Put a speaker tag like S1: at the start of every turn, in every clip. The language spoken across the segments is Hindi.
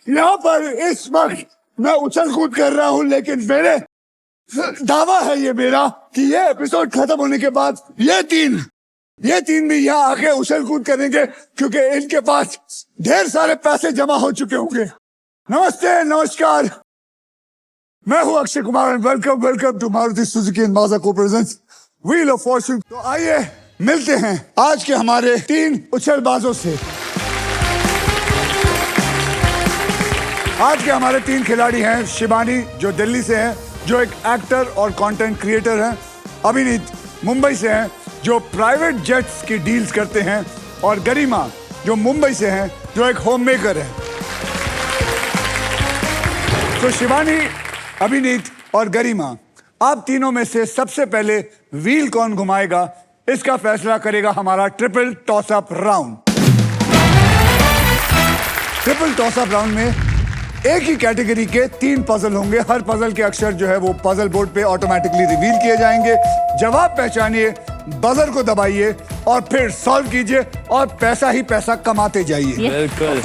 S1: यहाँ पर इस वक्त मैं उछल कूद कर रहा हूँ, लेकिन मेरे दावा है ये मेरा कि ये एपिसोड खत्म होने के बाद ये तीन भी यहाँ आके उछल कूद करेंगे, क्योंकि इनके पास ढेर सारे पैसे जमा हो चुके होंगे। नमस्ते, नमस्कार, मैं हूँ Akshay Kumar and welcome to Maruti Suzuki and Mazda co presents wheel of Fortune. तो आइए मिलते हैं आज के हमारे 3 उछलबाजों से। आज के हमारे 3 खिलाड़ी हैं। शिवानी जो दिल्ली से हैं, जो एक एक्टर और कंटेंट क्रिएटर हैं। अभिनीत मुंबई से हैं, जो प्राइवेट जेट्स की डील्स करते हैं। और गरिमा जो मुंबई से हैं, जो एक होम मेकर है। तो शिवानी, अभिनीत और गरिमा, आप तीनों में से सबसे पहले व्हील कौन घुमाएगा, इसका फैसला करेगा हमारा triple toss up round. Triple toss up round में एक ही कैटेगरी के 3 पजल होंगे। हर पजल के अक्षर जो है वो पजल बोर्ड पे ऑटोमेटिकली रिवील किए जाएंगे। जवाब पहचानिए, बजर को दबाइए और फिर सॉल्व कीजिए और पैसा ही पैसा कमाते जाइए।
S2: बिल्कुल।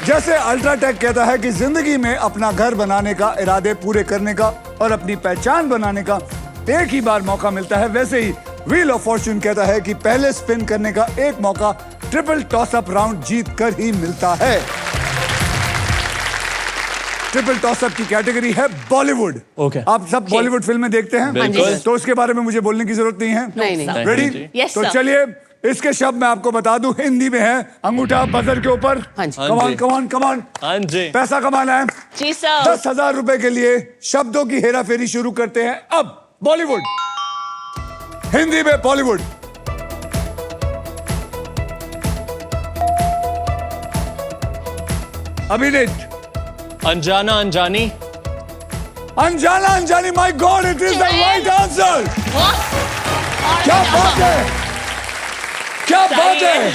S1: जैसे अल्ट्राटेक कहता है कि जिंदगी में अपना घर बनाने का, इरादे पूरे करने का और अपनी पहचान बनाने का एक ही बार मौका मिलता है, वैसे ही व्हील ऑफ फॉर्च्यून कहता है कि पहले स्पिन करने का एक मौका ट्रिपल टॉस अप राउंड जीत कर ही मिलता है। ट्रिपल टॉस अप की कैटेगरी है बॉलीवुड।
S2: ओके।
S1: आप सब बॉलीवुड फिल्में देखते हैं?
S2: बिल्कुल।
S1: तो उसके बारे में मुझे बोलने की जरूरत नहीं है।
S3: नहीं।
S1: रेडी?
S3: Yes,
S1: तो
S3: sir.
S1: चलिए इसके शब्द मैं आपको बता दूं, हिंदी में है। अंगूठा बजर के ऊपर।
S3: हाँ जी।
S1: कमान।
S2: हाँ जी।
S1: पैसा कमाना है।
S3: जी सर।
S1: 10,000 रुपए के लिए शब्दों की हेरा फेरी शुरू करते हैं। अब बॉलीवुड, हिंदी में बॉलीवुड। अभिनीत,
S2: अनजाना अनजानी।
S1: अनजाना अनजानी। My God, it is the right answer. क्या बात है, क्या बात है,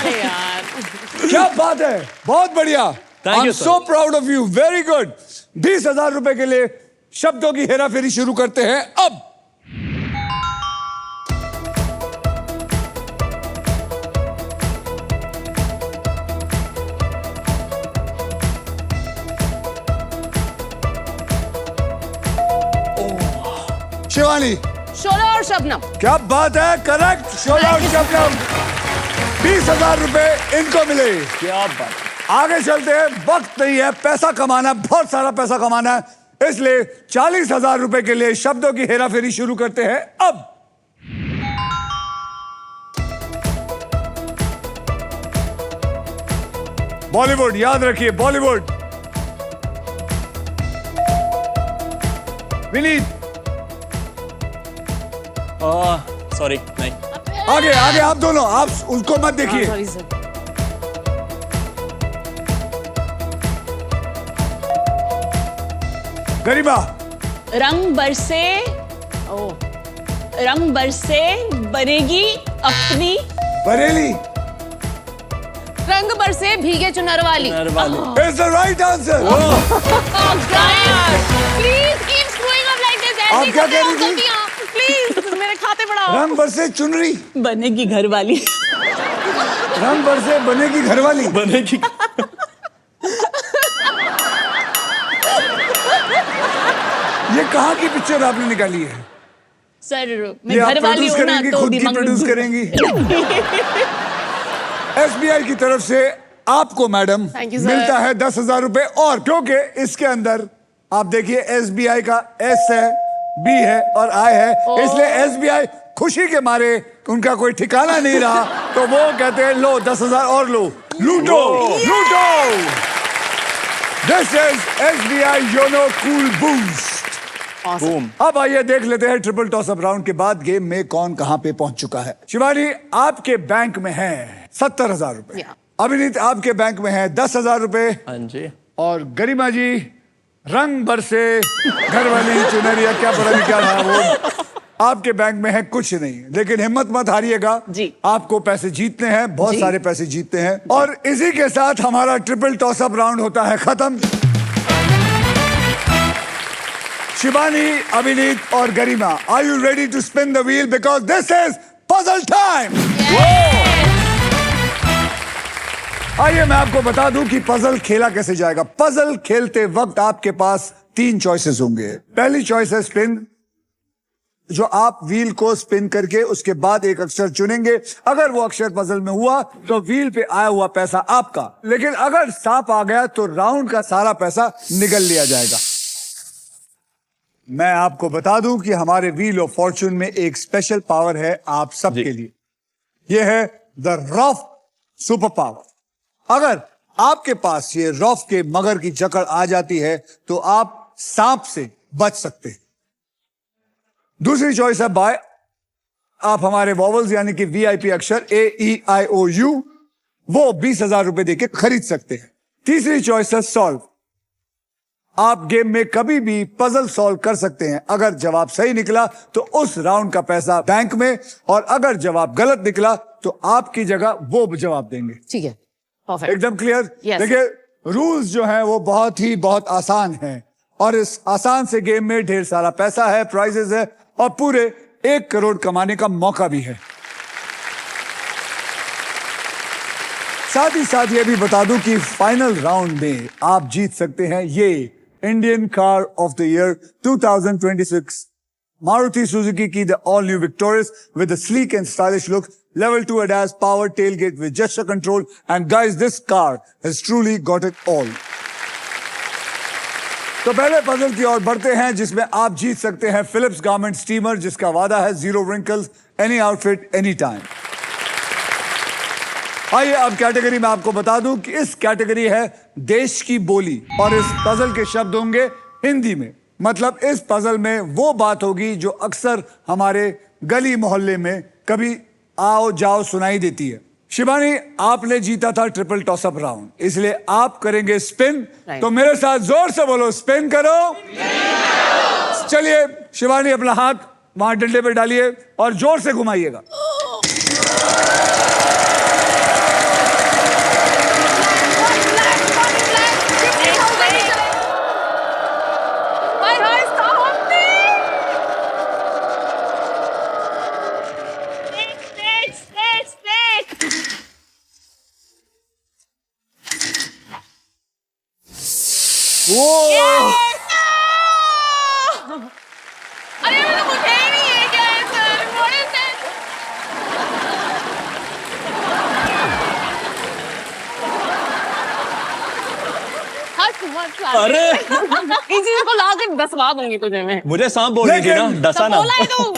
S1: क्या बात है, बहुत बढ़िया।
S2: Thank you,
S1: I am
S2: sir.
S1: So proud of you, very good. 20,000 रुपए के लिए शब्दों की हेरा फेरी शुरू करते हैं अब। शिवानी,
S3: शोला और शबनम।
S1: क्या बात है, करेक्ट। शोला और शबनम। 20,000 रुपए इनको मिले।
S2: क्या बात।
S1: आगे चलते हैं, वक्त नहीं है, पैसा कमाना है, बहुत सारा पैसा कमाना है, इसलिए 40,000 रुपए के लिए शब्दों की हेरा फेरी शुरू करते हैं अब। बॉलीवुड, याद रखिए बॉलीवुड। विनीत,
S2: सॉरी नहीं।
S1: आगे आप दोनों, आप उसको मत देखिए।
S3: Sorry sir.
S1: गरिमा,
S3: रंग बरसे बनेगी अपनी।
S1: बरेली
S3: रंग बरसे भीगे चुनर वाली।
S1: Is the right answer.
S3: Please keep screwing up like this.
S1: आप क्या कह रही थी?
S3: प्लीज मेरे खाते बढ़ाओ।
S1: रंग बरसे चुनरी,
S3: बनेगी घर वाली।
S1: रंग बरसे बनेगी घरवाली।
S2: बनेगी।
S1: ये कहाँ की पिक्चर आपने निकाली है?
S3: सर मैं
S1: ये आप
S3: घर वाली
S1: प्रोड्यूस
S3: हूं ना,
S1: करेंगी,
S3: तो
S1: खुद की
S3: दिमाग में
S1: प्रोड्यूस
S3: घुस-
S1: करेंगी? एसबीआई की तरफ से आपको मैडम
S3: Thank you, sir.
S1: मिलता है 10,000 रुपए। और क्योंकि इसके अंदर आप देखिए एसबीआई का एस है, बी है और आई है, इसलिए एसबीआई खुशी के मारे उनका कोई ठिकाना नहीं रहा, तो वो कहते हैं लो 10,000 और लो, लूटो लूटो। This is SBI YONO cool boost.
S2: Boom.
S1: अब आइए देख लेते हैं ट्रिपल टॉस अप राउंड के बाद गेम में कौन कहां पे पहुंच चुका है। शिवानी, आपके बैंक में है 70,000 रुपए।
S3: Yeah.
S1: अभिनीत, आपके बैंक में है 10,000 रुपए।
S2: हाँ जी।
S1: और गरिमा जी, रंग बरसे घर वाली चुनरिया, क्या पता नहीं क्या रहा वो, आपके बैंक में है कुछ नहीं। लेकिन हिम्मत मत हारिएगा
S3: जी।
S1: आपको पैसे जीतने हैं, बहुत
S3: जी।
S1: सारे पैसे जीतते हैं। और इसी के साथ हमारा ट्रिपल टॉस अप राउंड होता है खत्म। शिवानी, अभिनीत और Garima, are you ready to spin the wheel, because this is puzzle time. आइए मैं आपको बता दूं कि पजल खेला कैसे जाएगा। पजल खेलते वक्त आपके पास 3 चॉइसेस होंगे। पहली चॉइस है स्पिन, जो आप व्हील को स्पिन करके उसके बाद एक अक्षर चुनेंगे। अगर वो अक्षर पजल में हुआ तो व्हील पे आया हुआ पैसा आपका, लेकिन अगर सांप आ गया तो राउंड का सारा पैसा निगल लिया जाएगा। मैं आपको बता दूं कि हमारे व्हील ऑफ फॉर्चून में एक स्पेशल पावर है आप सबके लिए। यह है द रफ सुपर पावर। अगर आपके पास ये रफ के मगर की जकड़ आ जाती है तो आप सांप से बच सकते हैं। दूसरी चॉइस है बाय। आप हमारे वॉवल्स यानी कि वीआईपी अक्षर AEIOU वो 20,000 रुपए देके खरीद सकते हैं। तीसरी चॉइस है सॉल्व। आप गेम में कभी भी पजल सॉल्व कर सकते हैं। अगर जवाब सही निकला तो उस राउंड का पैसा बैंक में, और अगर जवाब गलत निकला तो आपकी जगह वो जवाब देंगे।
S3: ठीक है, परफेक्ट।
S1: एकदम क्लियर।
S3: Yes.
S1: देखिए रूल्स जो हैं वो बहुत आसान हैं, और इस आसान से गेम में ढेर सारा पैसा है, प्राइजेस है, और पूरे 1 करोड़ कमाने का मौका भी है। साथ ही साथ ये भी बता दूं कि फाइनल राउंड में आप जीत सकते हैं ये Indian car of the year 2026 Maruti Suzuki की the all new Victoris with a sleek and stylish look, level 2 ADAS power tailgate with gesture control, and guys, this car has truly got it all. तो पहले पजल की ओर बढ़ते हैं जिसमें आप जीत सकते हैं फिलिप्स गारमेंट स्टीमर, जिसका वादा है 0 wrinkles, any outfit, any time. आइए अब कैटेगरी में आपको बता दूं कि इस कैटेगरी है देश की बोली, और इस पजल के शब्द होंगे हिंदी में। मतलब इस पजल में वो बात होगी जो अक्सर हमारे गली मोहल्ले में कभी आओ जाओ सुनाई देती है। शिवानी, आपने जीता था ट्रिपल टॉसअप राउंड, इसलिए आप करेंगे स्पिन। तो मेरे साथ जोर से बोलो, स्पिन करो। चलिए शिवानी, अपना हाथ वहां डंडे पे डालिए और जोर से घुमाइएगा।
S3: अरे मुझे कुछ है नहीं है क्या है सर? What is that? हंस मत ला।
S2: अरे
S3: इस चीज को ला के दसवा दूंगी तुझे मैं।
S2: मुझे सांप बोल रही थी ना,
S1: लेकिन-
S2: डसा ना।
S3: बोला है तू।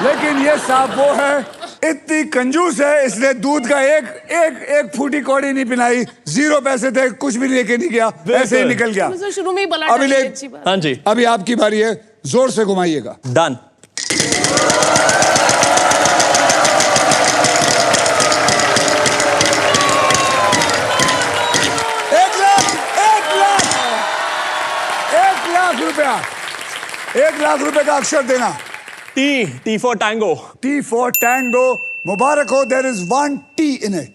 S1: लेकिन ये सांप वो है, इतनी कंजूस है, इसने दूध का एक फूटी कौड़ी नहीं पिलाई। 0 पैसे थे, कुछ भी लेके नहीं गया, ऐसे ही निकल गया।
S3: मुझे शुरू में ही बोला
S1: अभी
S3: था,
S1: ले-
S3: ये अच्छी बात।
S2: हाँ जी,
S1: अभी आपकी बारी है, जोर से घुमाइएगा।
S2: डन।
S1: एक लाख रुपए का अक्षर देना।
S2: T for tango.
S1: T for Tango. मुबारक हो, there is 1 T in it.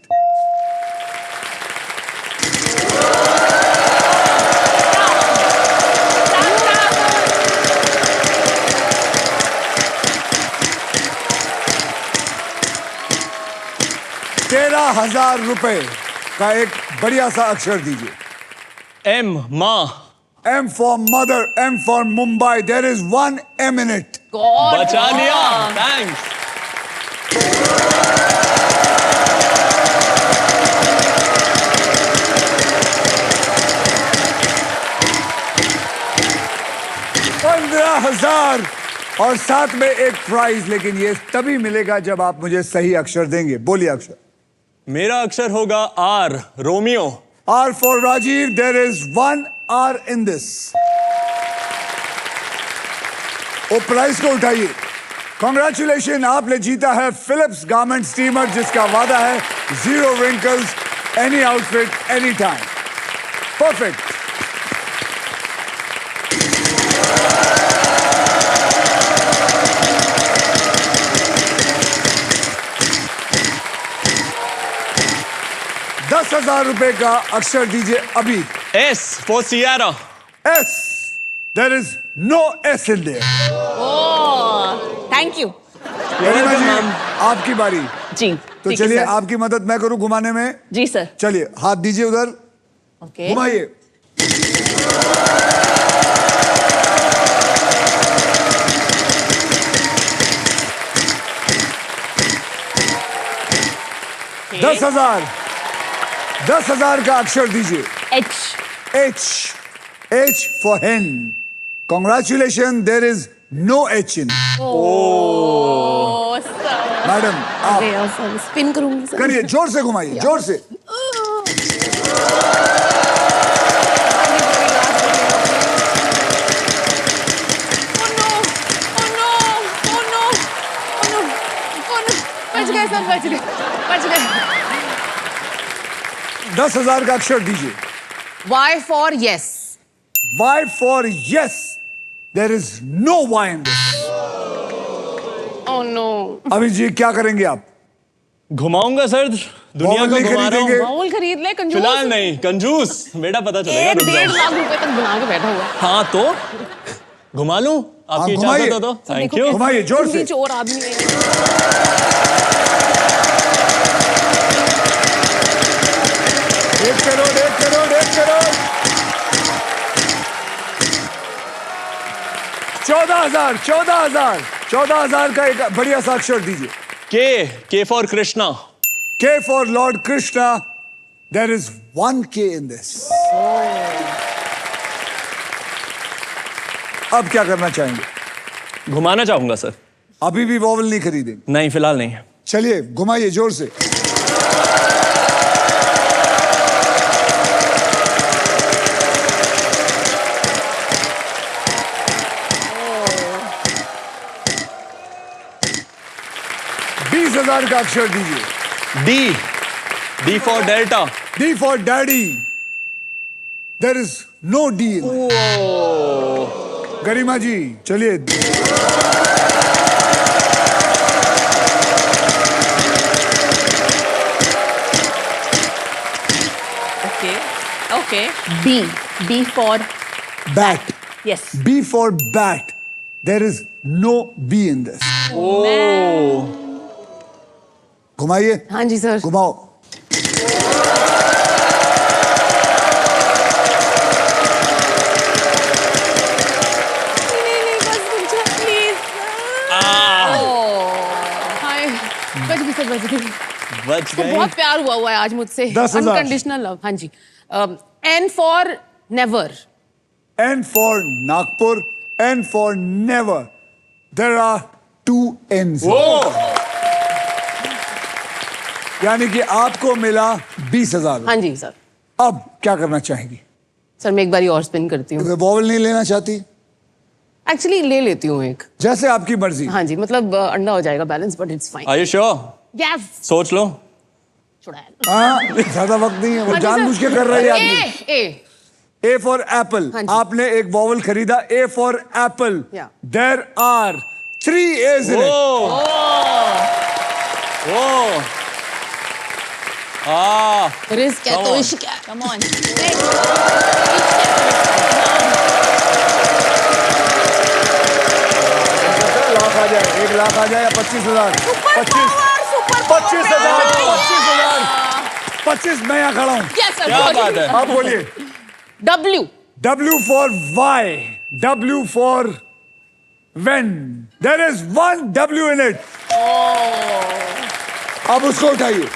S1: ₹13,000 का एक बढ़िया सा अक्षर दीजिए।
S2: एम, माँ।
S1: M for mother, M for Mumbai. There is 1 M in it.
S3: God,
S2: बचा लिया,
S3: God.
S2: थैंक्स।
S1: $15,000 और साथ में एक प्राइज, लेकिन ये तभी मिलेगा जब आप मुझे सही अक्षर देंगे। बोलिए अक्षर।
S2: मेरा अक्षर होगा R, Romeo.
S1: R for Rajiv. There is 1 R in this. वो प्राइज को उठाइए। कॉन्ग्रेचुलेशन, आपने जीता है फिलिप्स गारमेंट स्टीमर, जिसका वादा है 0 wrinkles, any outfit, any time. Perfect. ₹10,000 का अक्षर दीजिए अभी।
S2: S for Sierra.
S1: S. There is no S in there.
S3: Oh, thank you.
S1: गरिमा जी, आपकी बारी।
S4: जी
S1: तो
S4: ठीक है,
S1: चलिए
S4: सर।
S1: आपकी मदद मैं करूं घुमाने में।
S4: जी सर।
S1: चलिए हाथ दीजिए उधर,
S4: ओके।
S1: घुमाइए। दस हजार का अक्षर दीजिए।
S4: H.
S1: H. H for hen. Congratulations, there is no H in.
S4: ओ सर।
S1: मैडम आप
S4: अरे यार सर, स्पिन करूंगी सर।
S1: करिए, जोर से घुमाइए, जोर से।
S3: बच गए सर, बच गए, बच गए।
S1: 10,000 का अक्षर दीजिए।
S3: Y for yes.
S1: Y for yes. There is no Y in this.
S3: Oh no.
S1: अभी जी क्या करेंगे आप?
S2: घुमाऊंगा सर, दुनिया
S1: बॉल
S2: को
S1: नहीं
S2: घुमा रहा
S1: खरीदेंगे?
S2: हूँ।
S3: बाउल खरीद ले कंजूस।
S2: फिलहाल नहीं, कंजूस बेटा, पता चलेगा,
S3: एक
S2: रुक
S3: 1.5
S2: जाओ।
S3: लाख रुपए तक बना के बैठा हुआ है।
S2: हाँ तो घुमा लूं, आपकी
S1: घुमाइए।
S2: इजाजत हो तो। थैंक
S3: देखो
S2: यू।
S3: कैसे
S1: घुमाइए, जोर से।
S3: कितनी चोर आदमी है।
S1: 1 करोड़, 1 करोड़, 1 करोड़। 14,000, 14,000, 14,000 का एक बढ़िया सा अक्षर दीजिए।
S2: के for Krishna.
S1: K for Lord Krishna. There is 1 K in this. अब क्या करना चाहेंगे?
S2: घुमाना चाहूंगा सर।
S1: अभी भी वॉवल नहीं खरीदेंगे?
S2: नहीं, फिलहाल नहीं।
S1: चलिए घुमाइए जोर से। $20,000 का अक्षर दीजिए।
S2: D for Delta.
S1: D for Daddy. There is no D in it. Garima ji चलिए।
S4: Okay okay. B. B for
S1: Bat.
S4: Yes.
S1: B for bat. There is no B in this. घुमाइए।
S3: हाँ जी सर।
S1: घुमाओ।
S3: नहीं बस मुझे प्लीज। हाय बच गई सर, बच गई।
S2: बच
S3: उसको
S2: गई।
S3: बहुत प्यार हुआ है आज मुझसे।
S1: 10,000।
S3: Unconditional love. हाँ जी। N for never.
S1: N for Nagpur. N for never. There are 2 N's. यानी कि आपको मिला 20,000।
S3: हाँ जी सर।
S1: अब क्या करना चाहेंगी?
S3: सर मैं एक बारी और स्पिन करती हूँ।
S1: वॉवल नहीं लेना चाहती?
S3: एक्चुअली ले लेती हूँ एक।
S1: जैसे आपकी मर्जी।
S3: हाँ जी, मतलब अंडा हो जाएगा balance, but it's fine.
S2: Are you sure?
S3: Yes.
S2: सोच लो।
S3: छुड़ाया।
S1: हाँ ज्यादा वक्त नहीं है, वो
S3: हाँ जी,
S1: जानबूझ के
S3: सर।
S1: कर रही है आदमी।
S3: ए।
S1: A for apple.
S3: हाँ जी।
S1: आपने एक वॉवल खरीदा। A for apple.
S3: Yeah.
S1: There are 3 A's in it.
S3: Risk है तो इश्क है।
S4: Come on.
S1: 1 लाख आ जाए या 25,000? 25,000, 25 मैं यहाँ खड़ा हूँ।
S3: Yes sir.
S2: क्या बात है?
S1: आप बोलिए।
S3: W।
S1: W for Y. W for when. There is 1 W in it. अब उसको उठाइए।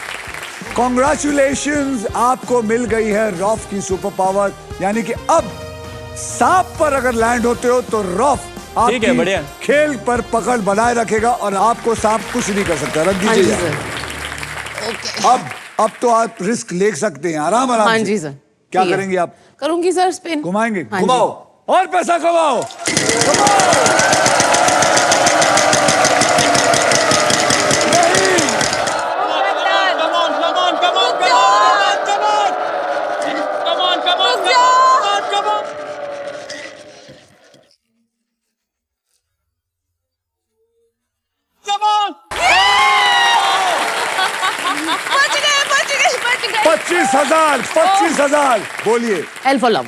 S1: Congratulations, आपको मिल गई है रॉफ की सुपर पावर। यानी कि अब सांप पर अगर लैंड होते हो तो रॉफ
S2: ठीक है, बढ़िया।
S1: खेल पर पकड़ बनाए रखेगा और आपको सांप कुछ नहीं कर सकता। रख
S3: हाँ जी
S1: दीजिए।
S3: सर। ओके।
S1: अब तो आप रिस्क ले सकते हैं आराम आराम
S3: हाँ
S1: से।
S3: जी सर।
S1: क्या
S3: ठीक है।
S1: करेंगे आप?
S3: करूंगी सर स्पिन।
S1: घुमाएंगे?
S3: हाँ जी।
S1: घुमाओ और पैसा कमाओ।
S3: बच गए।
S1: 25,000 बोलिए।
S3: L for love.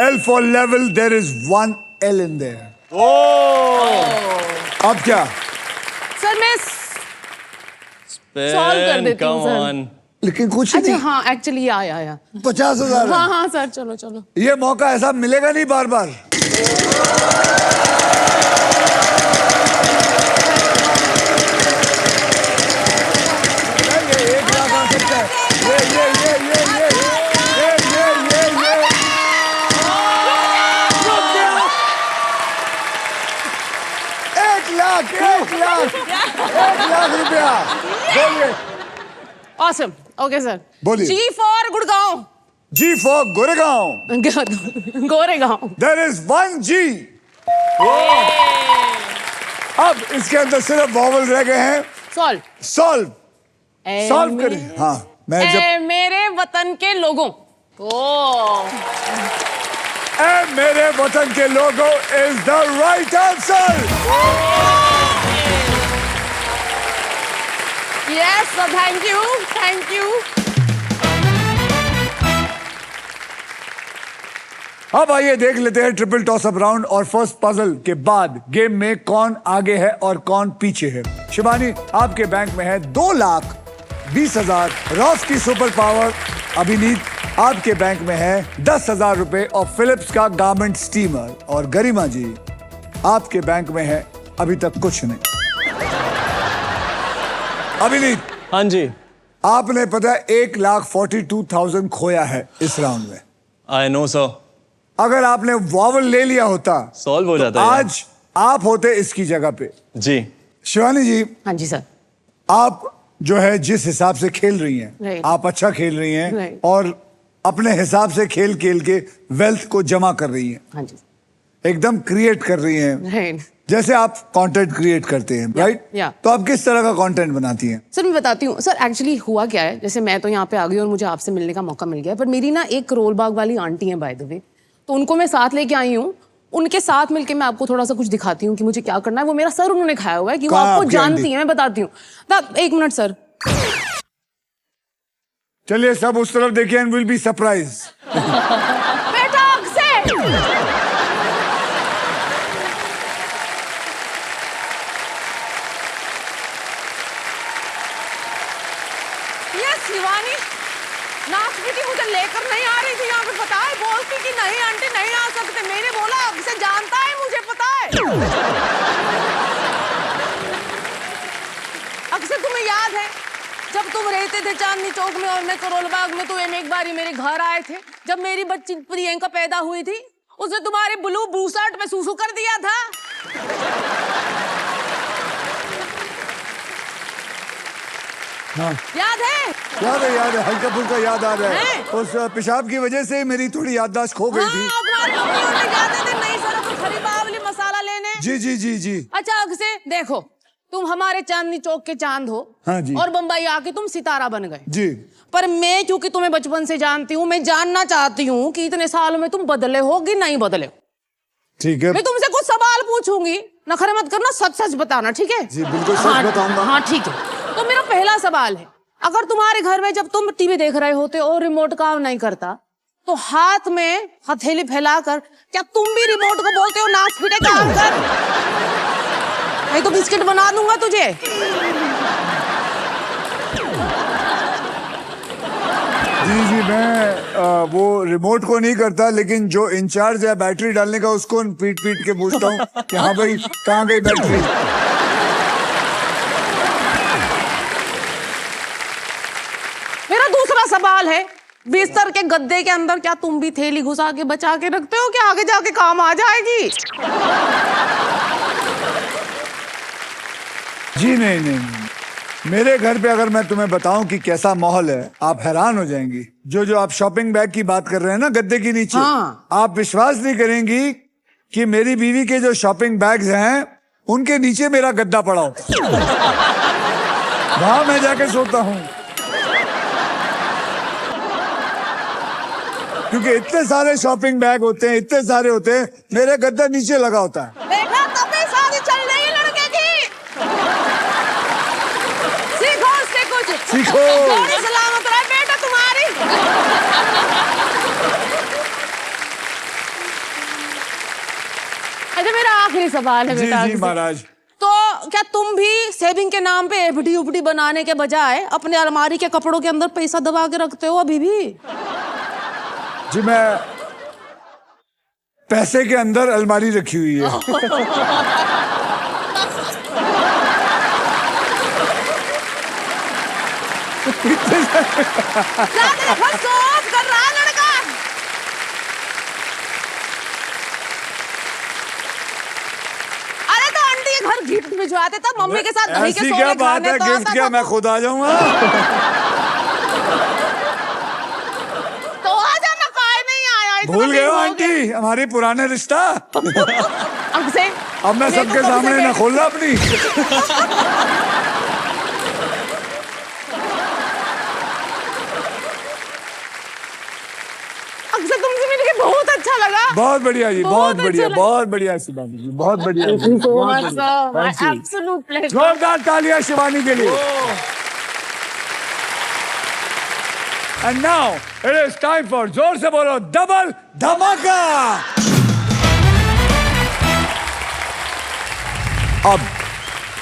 S1: L for level, there is 1 L in there. अब क्या?
S3: सर मैं
S4: सॉल्व कर देती हूँ
S2: Come
S4: सर।
S2: on.
S1: लेकिन कुछ
S4: अच्छा
S1: नहीं,
S4: हाँ एक्चुअली आया
S1: 50,000
S4: हाँ हाँ सर चलो चलो।
S1: ये मौका ऐसा मिलेगा नहीं बार बार। ये 1 लाख आ सकता है। ये रुक गया। 1 लाख रुपया। बोलिए।
S4: Awesome okay sir.
S1: बोलिए।
S4: G for Gurgaon.
S1: G for Goregaon.
S4: Goregaon.
S1: There is 1 G। अब इसके अंदर सिर्फ वॉवल रह गए हैं।
S4: सॉल्व।
S1: सॉल्व सॉल्व करिए। हाँ मैं जब
S4: मेरे वतन के लोगों। ओ
S1: ए मेरे वतन के लोगों is the right answer.
S4: Yes sir thank you.
S1: अब आइए देख लेते हैं ट्रिपल टॉस अप राउंड और फर्स्ट पजल के बाद गेम में कौन आगे है और कौन पीछे है। शिवानी आपके बैंक में है 2,20,000 रॉस की सुपर पावर। अभिनीत आपके बैंक में है 10,000 रुपए और फिलिप्स का गारमेंट स्टीमर। और गरिमा जी आपके बैंक में है अभी तक कुछ नहीं। अभिनीत
S2: हाँ जी.
S1: आपने पता है 1,42,000 खोया है इस राउंड में।
S2: I know sir.
S1: अगर आपने वॉवल ले लिया होता
S2: Solve हो जाता
S1: तो
S2: है.
S1: आज आप होते इसकी जगह पे।
S2: जी.
S1: शिवानी जी
S4: हाँ जी सर।
S1: आप जो है जिस हिसाब से खेल रही हैं
S4: Right.
S1: आप अच्छा खेल रही हैं
S4: Right.
S1: और अपने हिसाब से खेल खेल के वेल्थ को जमा कर रही हैं,
S4: हाँ जी
S1: एकदम क्रिएट कर रही हैं
S4: राइट।
S1: जैसे आप कंटेंट क्रिएट करते हैं। Right
S4: yeah.
S1: तो आप किस तरह का कंटेंट बनाती हैं?
S4: सर मैं बताती हूँ सर। एक्चुअली हुआ क्या है, जैसे मैं तो यहाँ पे आ गई और मुझे आपसे मिलने का मौका मिल गया, पर मेरी ना एक करोल बाग वाली आंटी है बाय द वे, तो उनको मैं साथ लेके आई हूँ। उनके साथ मिलके मैं आपको थोड़ा सा कुछ दिखाती हूँ कि मुझे क्या करना है। वो मेरा सर उन्होंने खाया हुआ है कि वो
S1: कहाँ
S4: आपको
S1: आपकी
S4: जानती
S1: आंटी?
S4: है। मैं बताती हूँ। 1 मिनट सर।
S1: चलिए सब उस तरफ देखिए एंड विल बी सरप्राइज।
S4: बेटा अक्षय ये शिवानी नाच बेटी मुझे लेकर नहीं आ रही थी यहाँ पे, पता है? बोलती कि नहीं आंटी नहीं आ सकते। मैंने बोला अक्षय जानता है मुझे पता है। अक्षय तुम्हें याद है जब तुम रहते थे चांदनी चौक में और मैं करोल बाग में, तो एक बारी मेरे घर आए थे जब मेरी बच्ची प्रियंका पैदा हुई थी। उसने तुम्हारे ब्लू बूशर्ट में सूसू कर दिया था।
S1: हाँ
S4: याद है?
S1: याद है हल्का फुल्का याद आ रहा है।
S4: हैं?
S1: उस पेशाब की वजह से मेरी थोड़ी याददाश्त खो गई थी।
S4: हाँ, तुम्हारी मम्मी और मैं जाते थे नई सड़क पर खरी बावली मसाला लेने।
S1: जी।
S4: अच्छा अक्षय देखो, तुम हमारे चांदनी चौक के चांद हो।
S1: हाँ जी।
S4: और बम्बई आके तुम सितारा बन गए
S1: जी।
S4: पर मैं क्योंकि तुम्हें बचपन से जानती हूँ, मैं जानना चाहती हूँ कि इतने सालों में तुम बदले हो कि नहीं बदले हो।
S1: ठीक है
S4: मैं तुमसे कुछ सवाल पूछूंगी, नखरे मत करना, सच सच बताना, ठीक है?
S1: जी बिल्कुल सच बताऊंगा।
S4: हाँ ठीक है। तो मेरा पहला सवाल है, अगर तुम्हारे घर में जब तुम टीवी देख रहे होते और रिमोट काम नहीं करता, तो हाथ में हथेली फैलाकर क्या तुम भी रिमोट को बोलते हो नाच पीटे काम कर? नहीं तो बिस्किट बना दूंगा तुझे।
S1: जी मैं वो रिमोट को नहीं करता, लेकिन जो इंचार्ज है बैटरी डालने का उसको पीट पीट के पूछता हूँ कि हाँ भाई कहाँ गई बैटरी।
S4: मेरा दूसरा सवाल है, बिस्तर के गद्दे के अंदर क्या तुम भी थैली घुसा के बचा के रखते हो कि आगे जाके काम आ जाएगी?
S1: जी नहीं। मेरे घर पे अगर मैं तुम्हें बताऊं कि कैसा माहौल है, आप हैरान हो जाएंगी। जो आप शॉपिंग बैग की बात कर रहे हैं ना गद्दे के नीचे,
S4: हाँ।
S1: आप विश्वास नहीं करेंगी कि मेरी बीवी के जो शॉपिंग बैग्स हैं उनके नीचे मेरा गद्दा पड़ा होता है। वहां मैं जाके सोता हूँ क्योंकि इतने सारे शॉपिंग बैग होते हैं, इतने सारे होते हैं, मेरे गद्दा नीचे लगा होता है।
S4: देखा तभी शादी चल रही है लड़के की। सीखो उससे कुछ।
S1: सीखो।
S4: थोड़ी सलामत रहे बेटा तुम्हारी। अच्छा मेरा आखिरी सवाल है बेटा।
S1: जी महाराज।
S4: तो क्या तुम भी सेविंग के नाम पे एफडी उफडी बनाने के बजाय अपने अलमारी के कपड़ों के अंदर पैसा दबा के रखते हो अभी भी?
S1: जी मैं पैसे के अंदर अलमारी रखी हुई है।
S4: सोच कर रहा है लड़का। अरे तो आंटी ये घर गिफ्ट भिजवाते तब मम्मी के साथ दही के
S1: ऐसी
S4: सोने
S1: क्या बात
S4: खाने
S1: है,
S4: तो
S1: गिफ्ट
S4: आता
S1: क्या
S4: था।
S1: मैं खुद आ जाऊंगा।
S4: तो आ जाना, काहे नहीं आया? इतना
S1: भूल गए हो
S4: दिन हो
S1: आंटी हमारी पुराने रिश्ता।
S4: गया। अब से
S1: अब मैं
S4: देखो
S1: सबके
S4: कब से
S1: सामने ना
S4: मैं-
S1: खोलना अपनी।
S4: अक्सर तुमसे मिलके बहुत अच्छा लगा।
S1: बहुत बढ़िया जी,
S4: बहुत
S1: बहुत
S4: अच्छा
S1: बढ़िया,
S4: लगा।
S1: बहुत बढ़िया शिवानी जी, बहुत बढ़िया जी, बहुत बढ़िया। Thank you.
S4: Absolute pleasure.
S1: जोरदार तालियां शिवानी के लिए। And now it is time for, जोर से बोलो, डबल धमाका। अब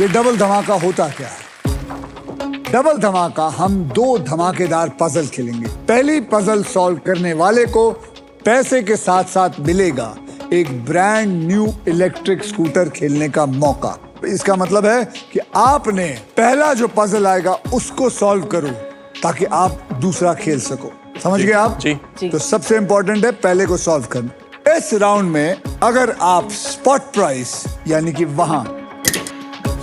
S1: ये डबल धमाका होता क्या है? डबल धमाका, हम दो धमाकेदार पजल खेलेंगे। पहली पजल सॉल्व करने वाले को पैसे के साथ साथ मिलेगा एक ब्रांड न्यू इलेक्ट्रिक स्कूटर खेलने का मौका। इसका मतलब है कि आपने पहला जो पजल आएगा उसको सॉल्व करो ताकि आप दूसरा खेल सको। समझ गए आप?
S2: जी।
S1: तो सबसे इंपॉर्टेंट है पहले को सॉल्व करना। इस राउंड में अगर आप स्पॉट प्राइस यानी कि वहां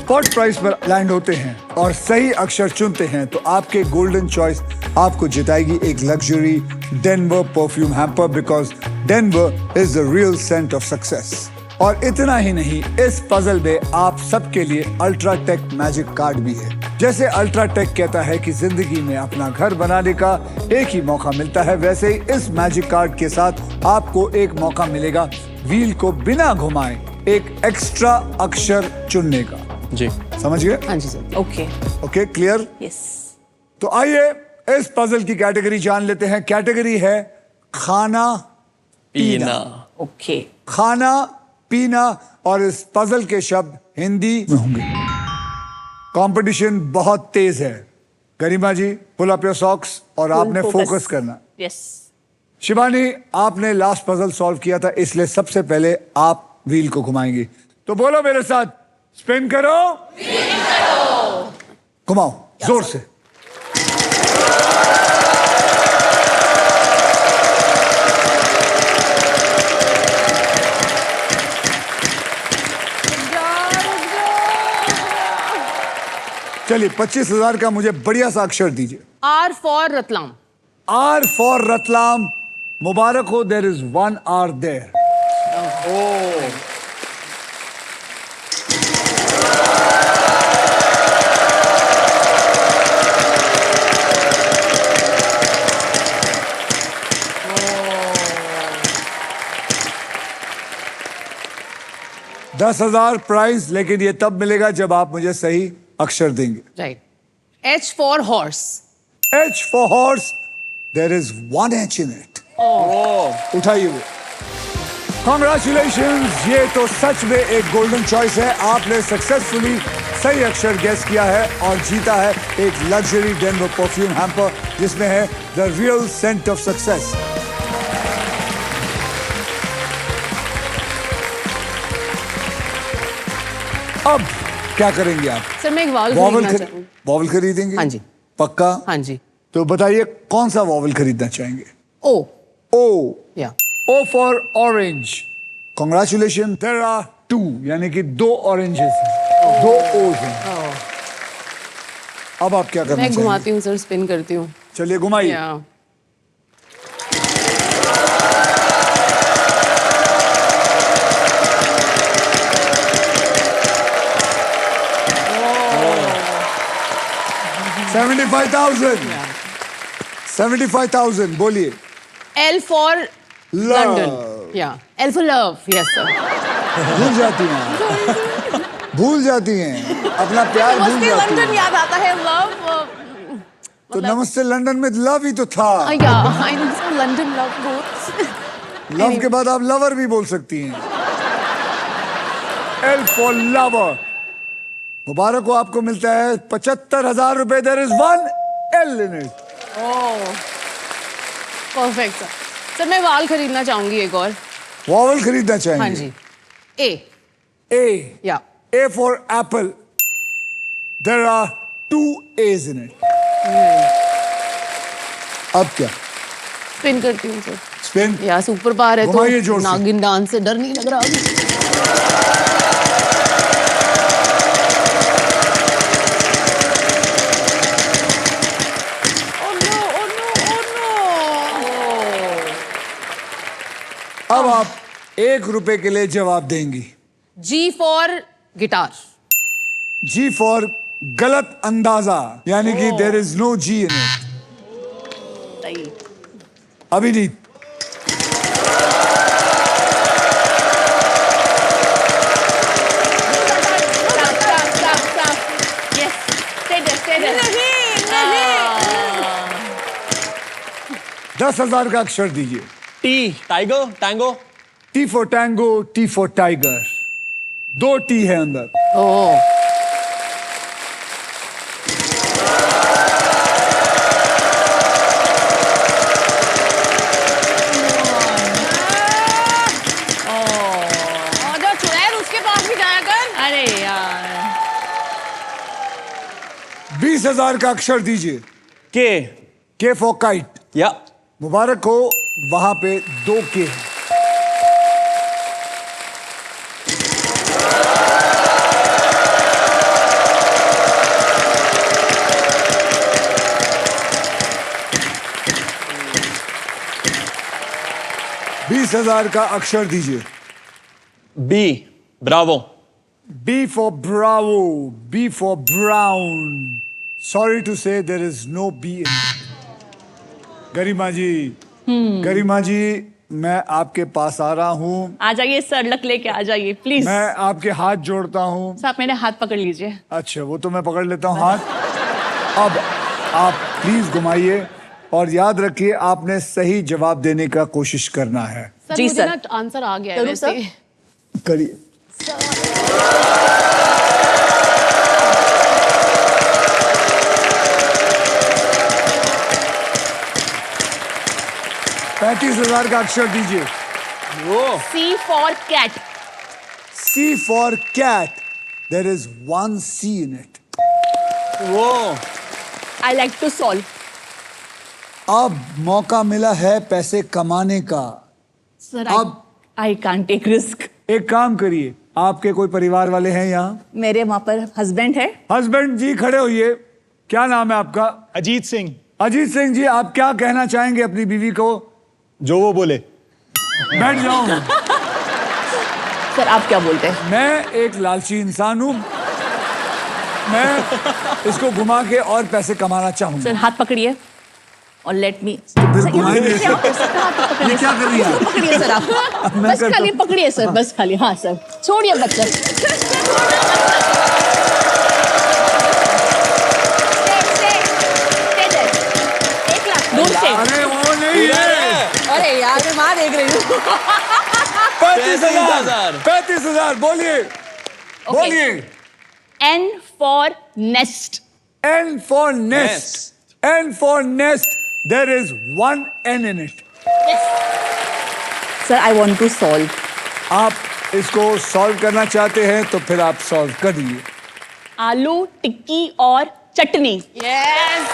S1: स्पॉट प्राइस पर लैंड होते हैं और सही अक्षर चुनते हैं तो आपके गोल्डन चॉइस आपको जिताएगी एक luxury Denver perfume hamper, because Denver is the real scent of success. और इतना ही नहीं, इस पजल में आप सबके लिए अल्ट्राटेक मैजिक कार्ड भी है। जैसे अल्ट्राटेक कहता है कि जिंदगी में अपना घर बनाने का एक ही मौका मिलता है, वैसे ही इस मैजिक कार्ड के साथ आपको एक मौका मिलेगा व्हील को बिना घुमाए एक एक्स्ट्रा अक्षर चुनने का।
S2: जी।
S1: समझ गए?
S4: हाँ जी sir. Okay.
S1: Okay, clear?
S4: Yes.
S1: तो आइए इस पजल की कैटेगरी जान लेते हैं। कैटेगरी है खाना
S2: पीना।
S4: ओके।
S1: खाना पीना, और इस पजल के शब्द हिंदी में होंगे। कंपटीशन बहुत तेज है। गरिमा जी, पुल अप योर सॉक्स और आपने फोकस करना।
S4: यस।
S1: शिवानी, आपने लास्ट पजल सॉल्व किया था, इसलिए सबसे पहले आप व्हील को घुमाएंगी। तो बोलो मेरे साथ, स्पिन करो, घुमाओ जोर से। चलिए 25,000 का मुझे बढ़िया सा अक्षर दीजिए।
S4: R for Ratlam.
S1: R for Ratlam. मुबारक हो, there is 1 R there. $10,000 prize, लेकिन ये तब मिलेगा जब आप मुझे सही अक्षर देंगे।
S4: Right. H for horse.
S1: H for horse. There is 1 H in it. उठाइए वो। Congratulations, ये तो सच में एक गोल्डन चॉइस है। आपने सक्सेसफुली सही अक्षर गेस किया है और जीता है एक लग्जरी डेनवर परफ्यूम हैम्पर जिसमें है the real scent of success. अब क्या करेंगे आप?
S4: सर मैं एक वावल
S1: वॉवल
S4: खरीदना चाहूँ।
S1: वॉवल खरीदेंगे?
S4: हाँ जी।
S1: पक्का?
S4: हाँ जी।
S1: तो बताइए कौन सा वॉवल खरीदना चाहेंगे?
S4: ओ।
S1: ओ।
S4: या।
S1: O for orange. Congratulations. There are 2, यानी कि 2 oranges हैं, 2 O's हैं। अब आप क्या करना
S4: मैं
S1: चाहेंगे?
S4: घुमाती हूँ सर, स्पिन करती हूँ।
S1: चलिए घुमाइए।
S4: या। $75,000 बोलिए। L for London. या। L for love. Yes sir.
S1: भूल जाती हैं, भूल जाती हैं अपना प्यार, भूल
S4: मुझे
S1: जाती
S4: लंदन
S1: हैं।
S4: याद आता है। लव।
S1: तो नमस्ते लंदन में लव ही तो था।
S4: या I know sir, London love both.
S1: Love के बाद आप लवर भी बोल सकती हैं। L for lover. मुबारक हो, आपको मिलता है 75,000 रुपए। There is 1 L in it.
S4: Perfect sir. Sir मैं वाल खरीदना चाहूंगी एक और।
S1: वॉवल खरीदना चाहेंगे?
S4: हाँ जी। ए।
S1: A.
S4: या
S1: A for apple. There are 2 A's in it. अब क्या?
S4: स्पिन करती हूँ सर।
S1: स्पिन?
S4: या सुपर पावर है
S1: घुमाइए जोर
S4: तो
S1: से।
S4: नागिन डांस से डर नहीं लग रहा अभी।
S1: अब आप 1 रुपए के लिए जवाब देंगी।
S4: G for guitar.
S1: G for गलत अंदाजा, यानी कि there is no G in it.
S4: सही।
S1: अभिनीत,
S4: नहीं।
S1: 10,000 का अक्षर दीजिए।
S2: T tiger Tango.
S1: T for tango, T for tiger. 2 T है अंदर।
S4: ओह। जो चुड़ैल उसके पास भी जाया कर।
S3: अरे यार
S1: 20,000 का अक्षर दीजिए।
S2: K
S1: K for kite.
S2: या
S1: मुबारक हो, वहां पे 2 K है। $20,000 का अक्षर दीजिए।
S2: B Bravo.
S1: B for bravo, B for brown. Sorry to say there is no B in it. Garima जी, गरिमा जी, मैं आपके पास आ रहा हूँ।
S3: आ जाइए सर, लक लेके आ जाइए प्लीज।
S1: मैं आपके हाथ जोड़ता हूँ।
S3: सर आप मेरे हाथ पकड़ लीजिए।
S1: अच्छा, वो तो मैं पकड़ लेता हूँ हाथ। अब आप प्लीज घुमाइए और याद रखिए आपने सही जवाब देने का कोशिश करना है।
S4: सर
S3: जी
S4: मुझे
S3: सर।
S4: ना आंसर आ गया है
S3: करूँ
S4: वैसे।
S3: सर?
S1: करिए। $35,000 का अक्षर दीजिए।
S2: वो
S3: C for cat.
S1: C for cat. There is 1 C in it.
S2: वो
S3: आई लाइक टू सॉल्व।
S1: अब मौका मिला है पैसे कमाने का।
S3: सर
S1: अब-
S3: आई कांट टेक रिस्क।
S1: एक काम करिए, आपके कोई परिवार वाले हैं यहाँ?
S3: मेरे वहां पर हस्बैंड है।
S1: हस्बैंड जी खड़े होइए। क्या नाम है आपका?
S5: अजीत सिंह।
S1: अजीत सिंह जी, आप क्या कहना चाहेंगे अपनी बीवी को?
S5: जो वो बोले।
S1: बैठ जाओ।
S3: सर आप क्या बोलते हैं?
S1: मैं एक लालची इंसान हूँ, मैं इसको घुमा के और पैसे कमाना चाहूंगा।
S3: सर हाथ पकड़िए और लेट मी।
S1: फिर घुमाएंगे ऐसे? ये क्या कर रही है?
S3: पकड़िए सर आप।
S1: मैं
S3: बस
S1: करता
S3: खाली पकड़िए सर, बस खाली। हाँ सर, छोड़िए बच्चा। दूर से।
S1: अरे वो नहीं है।
S4: अरे यार मैं माँ देख रही हूँ।
S1: 35,000। 35,000 बोलिए, बोलिए।
S3: N for nest.
S1: N for nest. N for nest. There is 1 N in it.
S3: Sir, I want to solve.
S1: आप इसको सॉल्व करना चाहते हैं तो फिर आप सॉल्व करिए।
S3: आलू टिक्की और चटनी।
S4: यस।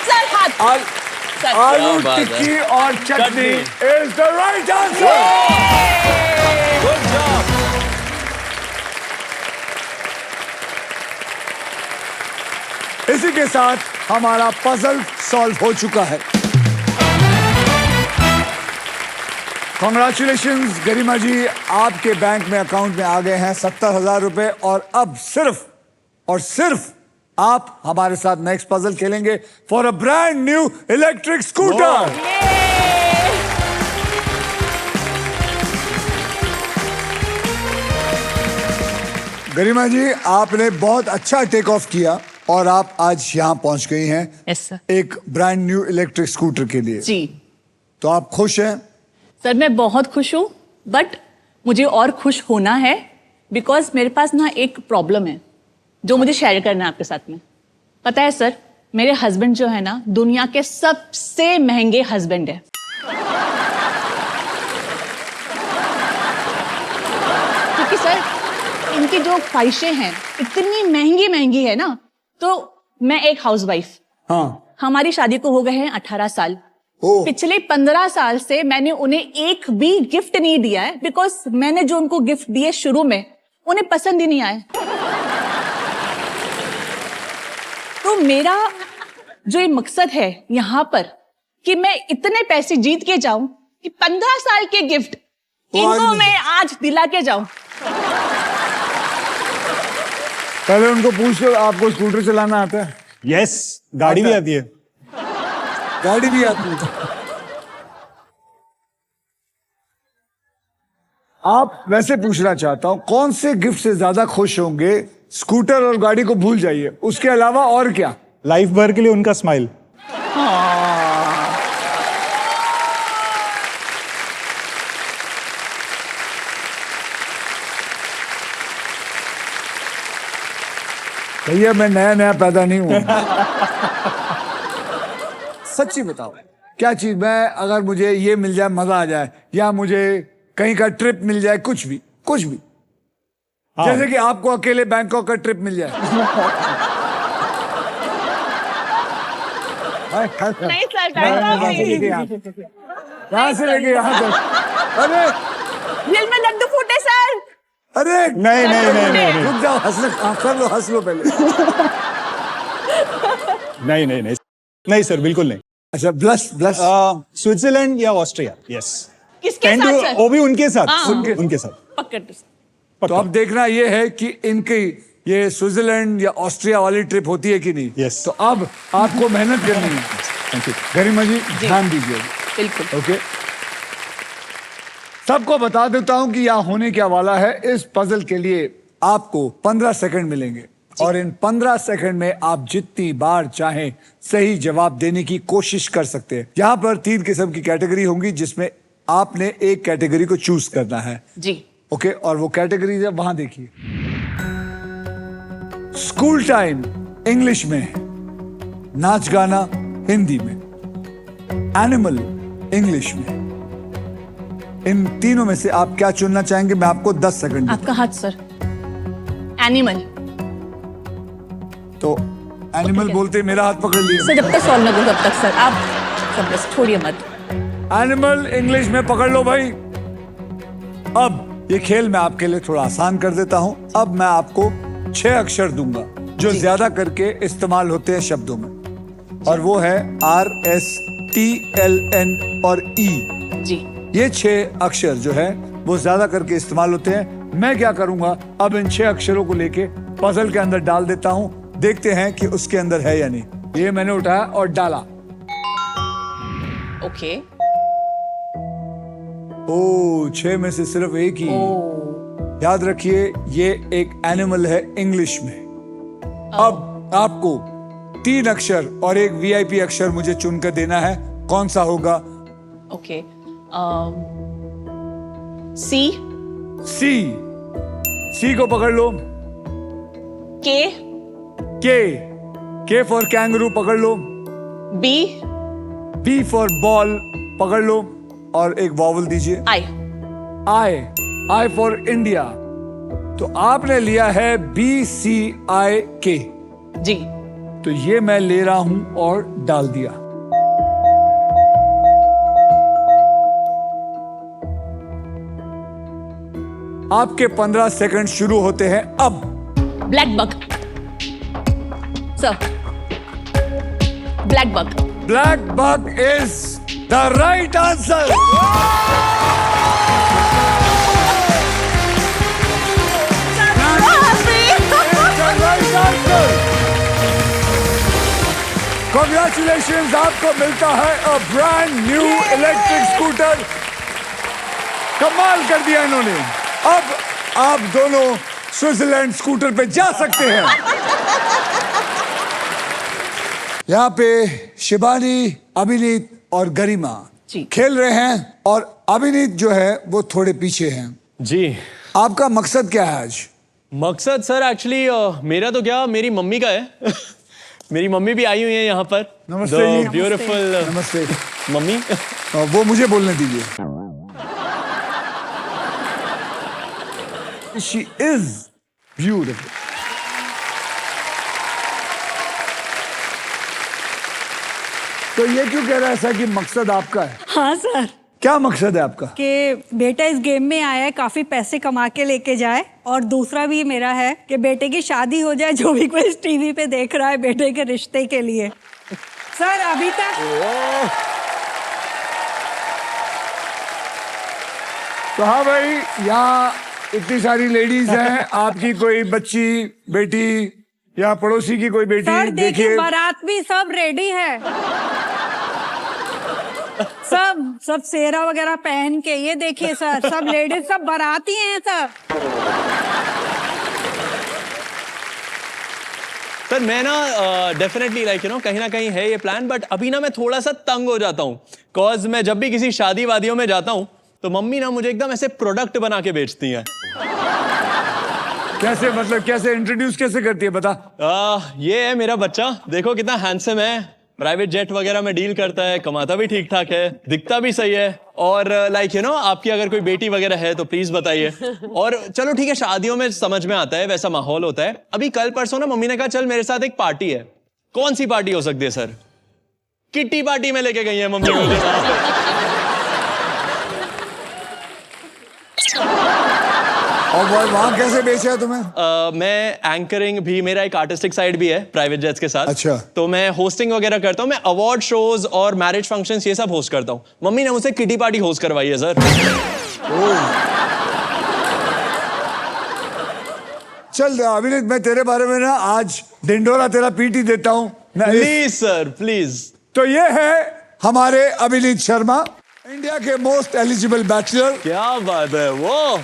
S3: सर हाथ।
S1: आलू
S2: बात है।
S1: टिक्की और chutney
S2: chutney.
S1: Is the right answer.
S2: Good job.
S1: इसी के साथ हमारा पजल सॉल्व हो चुका है। कॉन्ग्रेचुलेशंस गरिमा जी, आपके बैंक में अकाउंट में आ गए हैं 70,000 रुपए और अब सिर्फ और सिर्फ आप हमारे साथ नेक्स्ट पजल खेलेंगे for a brand new electric scooter. Garima ji, आपने बहुत अच्छा टेक ऑफ किया और आप आज यहाँ पहुंच गई हैं
S3: Yes, sir.
S1: एक ब्रांड न्यू इलेक्ट्रिक स्कूटर के लिए।
S3: जी
S1: तो आप खुश हैं?
S3: सर, मैं बहुत खुश हूँ, बट मुझे और खुश होना है
S6: बिकॉज मेरे पास ना एक प्रॉब्लम है जो मुझे शेयर करना है आपके साथ में। पता है सर, मेरे हस्बैंड जो है ना दुनिया के सबसे महंगे हस्बैंड है। क्योंकि सर इनकी जो ख्वाहिशें हैं इतनी महंगी महंगी है ना। तो मैं एक हाउसवाइफ,
S1: हाँ,
S6: हमारी शादी को हो गए हैं 18 साल।
S1: ओ।
S6: पिछले 15 साल से मैंने उन्हें एक भी गिफ्ट नहीं दिया है, बिकॉज मैंने जो उनको गिफ्ट दिए शुरू में उन्हें पसंद ही नहीं आए। तो मेरा जो ये मकसद है यहाँ पर कि मैं इतने पैसे जीत के जाऊं कि 15 साल के गिफ्ट इनको मैं आज दिला के जाऊं।
S1: पहले उनको पूछ लो आपको स्कूटर चलाना आता है?
S5: यस, गाड़ी भी आती है।
S1: गाड़ी भी आती है। आप वैसे पूछना चाहता हूं कौन से गिफ्ट से ज्यादा खुश होंगे? स्कूटर और गाड़ी को भूल जाइए, उसके अलावा और क्या?
S5: लाइफ भर के लिए उनका स्माइल।
S1: भैया मैं नया नया पैदा नहीं हुआ। सच्ची बताओ क्या चीज, मैं अगर मुझे ये मिल जाए मजा आ जाए, या मुझे कहीं का ट्रिप मिल जाए, कुछ भी कुछ भी।
S5: हाँ।
S1: जैसे कि आपको अकेले बैंकॉक का ट्रिप मिल जाए।
S3: नहीं सर, बैंकॉक नहीं।
S1: कहाँ से लेके यहाँ तक? अरे
S6: दिल में लड्डू फूटे सर।
S1: अरे
S5: नहीं नहीं नहीं नहीं
S1: रुक जाओ, हंस लो पहले।
S5: नहीं नहीं नहीं नहीं सर, बिल्कुल नहीं।
S1: अच्छा, ब्लश ब्लश।
S5: स्विट्जरलैंड या ऑस्ट्रिया। यस,
S6: किसके साथ सर?
S5: वो भी उनके साथ।
S6: हाँ।
S5: उनके साथ
S6: पकड़।
S1: तो अब देखना ये है कि इनकी ये स्विट्जरलैंड या ऑस्ट्रिया वाली ट्रिप होती है कि नहीं।
S5: Yes.
S1: तो अब आपको मेहनत करनी है।
S5: Thank you.
S1: गरिमा जी ध्यान दीजिए।
S6: बिल्कुल।
S1: ओके, सबको बता देता हूं कि यह होने क्या वाला है। इस पजल के लिए आपको 15 सेकंड मिलेंगे और इन 15 सेकंड में आप जितनी बार चाहें सही जवाब देने की कोशिश कर सकते हैं। यहाँ पर 3 किस्म की कैटेगरी होंगी जिसमें आपने एक कैटेगरी को चूज करना है।
S6: जी
S1: ओके, और वो कैटेगरी है वहां देखिए। स्कूल टाइम इंग्लिश में, नाच गाना हिंदी में, एनिमल इंग्लिश में। इन तीनों में से आप क्या चुनना चाहेंगे? मैं आपको 10 सेकंड
S6: आपका हाथ सर। एनिमल।
S1: तो एनिमल बोलते मेरा हाथ पकड़ लिया।
S6: सर जब तक सॉल्व ना करो तब तक सर आप सब बस छोड़िए मत।
S1: एनिमल इंग्लिश में पकड़ लो भाई। अब ये खेल मैं आपके लिए थोड़ा आसान कर देता हूं। अब मैं आपको 6 अक्षर दूंगा जो ज्यादा करके इस्तेमाल होते हैं शब्दों में, और वो है RSTLN और E।
S6: जी
S1: ये 6 अक्षर जो है वो ज्यादा करके इस्तेमाल होते हैं। मैं क्या करूंगा, अब इन 6 अक्षरों को लेके पजल के अंदर डाल देता हूं। देखते हैं कि उसके अंदर है या नहीं। ये मैंने उठाया और डाला।
S6: ओके।
S1: ओ, 6 में से सिर्फ एक ही। याद रखिए ये एक एनिमल है इंग्लिश में। अब आपको 3 अक्षर और एक VIP अक्षर मुझे चुनकर देना है। कौन सा होगा?
S6: ओके। सी।
S1: सी को पकड़ लो।
S6: के।
S1: के फॉर कैंगरू पकड़ लो।
S6: बी
S1: फॉर बॉल पकड़ लो और एक वॉवल दीजिए। I for India. तो आपने लिया है BCIK।
S6: जी
S1: तो ये मैं ले रहा हूं और डाल दिया। आपके 15 सेकंड शुरू होते हैं अब।
S6: Black bug sir. Black bug.
S1: Black bug is the right answer. Congratulations, आपको मिलता है अ ब्रांड न्यू इलेक्ट्रिक स्कूटर। कमाल कर दिया इन्होंने। अब आप दोनों स्विट्जरलैंड स्कूटर पे जा सकते हैं। यहाँ पे शिबानी, अभिनीत और गरिमा
S6: जी।
S1: खेल रहे हैं और अभिनीत जो है वो थोड़े पीछे हैं।
S2: जी
S1: आपका मकसद क्या है आज?
S2: मकसद सर एक्चुअली मेरा तो क्या, मेरी मम्मी का है मेरी मम्मी भी आई हुई है यहाँ पर.
S1: नमस्ते जी.
S2: ब्यूटीफुल
S1: नमस्ते.
S2: मम्मी.
S1: वो मुझे बोलने दीजिए. She is beautiful. तो ये क्यों कह रहा है ऐसा कि मकसद आपका है?
S7: हाँ सर,
S1: क्या मकसद है आपका?
S7: कि बेटा इस गेम में आया है काफी पैसे कमा के लेके जाए, और दूसरा भी मेरा है कि बेटे की शादी हो जाए, जो भी कोई टीवी पे देख रहा है बेटे के रिश्ते के लिए. सर अभी तक
S1: तो हाँ भाई, यहाँ इतनी सारी लेडीज हैं. आपकी कोई बच्ची, बेटी या पड़ोसी की कोई बेटी?
S7: सर देखिए बारात भी सब रेडी है. सब सेहरा वगैरह पहन के, ये देखिए सर, सब लेडीज सब बाराती हैं सर.
S2: सर मैं ना डेफिनेटली लाइक यू नो कहीं ना कहीं है ये प्लान, बट अभी ना मैं थोड़ा सा तंग हो जाता हूँ. कॉज मैं जब भी किसी शादी वादियों में जाता हूँ तो मम्मी ना मुझे एकदम ऐसे प्रोडक्ट बना के बेचती हैं.
S1: कैसे, मतलब कैसे इंट्रोड्यूस कैसे करती है, बता.
S2: ये है मेरा बच्चा, देखो कितना हैंडसम है, प्राइवेट जेट वगैरह में डील करता है, कमाता भी ठीक ठाक है, दिखता भी सही है. और लाइक यू नो आपकी अगर कोई बेटी वगैरह है तो प्लीज बताइए. और चलो ठीक है, शादियों में समझ में आता है, वैसा माहौल होता है. अभी कल परसों ना मम्मी ने कहा चल मेरे साथ एक पार्टी है. कौन सी पार्टी हो सकती है सर? किट्टी पार्टी में लेके गई है मम्मी मुझे साथ.
S1: और वहाँ कैसे बेचा है तुम्हें?
S2: मैं एंकरिंग भी, मेरा एक आर्टिस्टिक साइड भी है प्राइवेट जेट्स के साथ.
S1: अच्छा. तो
S2: मैं होस्टिंग वगैरह करता हूँ. मैं अवार्ड शोज और मैरिज फंक्शंस ये सब होस्ट करता हूँ. मम्मी ने मुझसे किटी पार्टी होस्ट करवाई है सर.
S1: चल अभिनीत, मैं तेरे बारे में ना आज डिंडोरा तेरा पीटी देता हूँ.
S2: Please sir please.
S1: तो ये है हमारे अभिनीत शर्मा, इंडिया के मोस्ट एलिजिबल बैचलर.
S2: क्या बात है. वो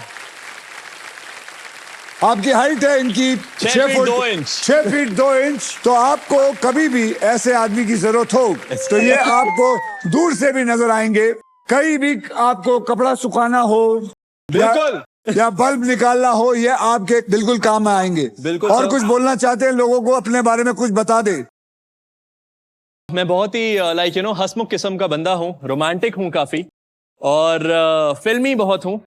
S1: आपकी हाइट है इनकी
S2: 6 फीट 2 इंच.
S1: 6 feet 2 inch. तो आपको कभी भी ऐसे आदमी की जरूरत हो तो ये आपको दूर से भी नजर आएंगे. कहीं भी आपको कपड़ा सुखाना हो
S2: बिल्कुल
S1: या बल्ब निकालना हो, ये आपके बिल्कुल काम में आएंगे.
S2: बिल्कुल.
S1: और
S2: सर,
S1: कुछ बोलना चाहते हैं लोगों को, अपने बारे में कुछ बता दे.
S2: मैं बहुत ही लाइक यू नो हंसमुख किस्म का बंदा हूँ, रोमांटिक हूँ काफी, और फिल्मी बहुत हूँ.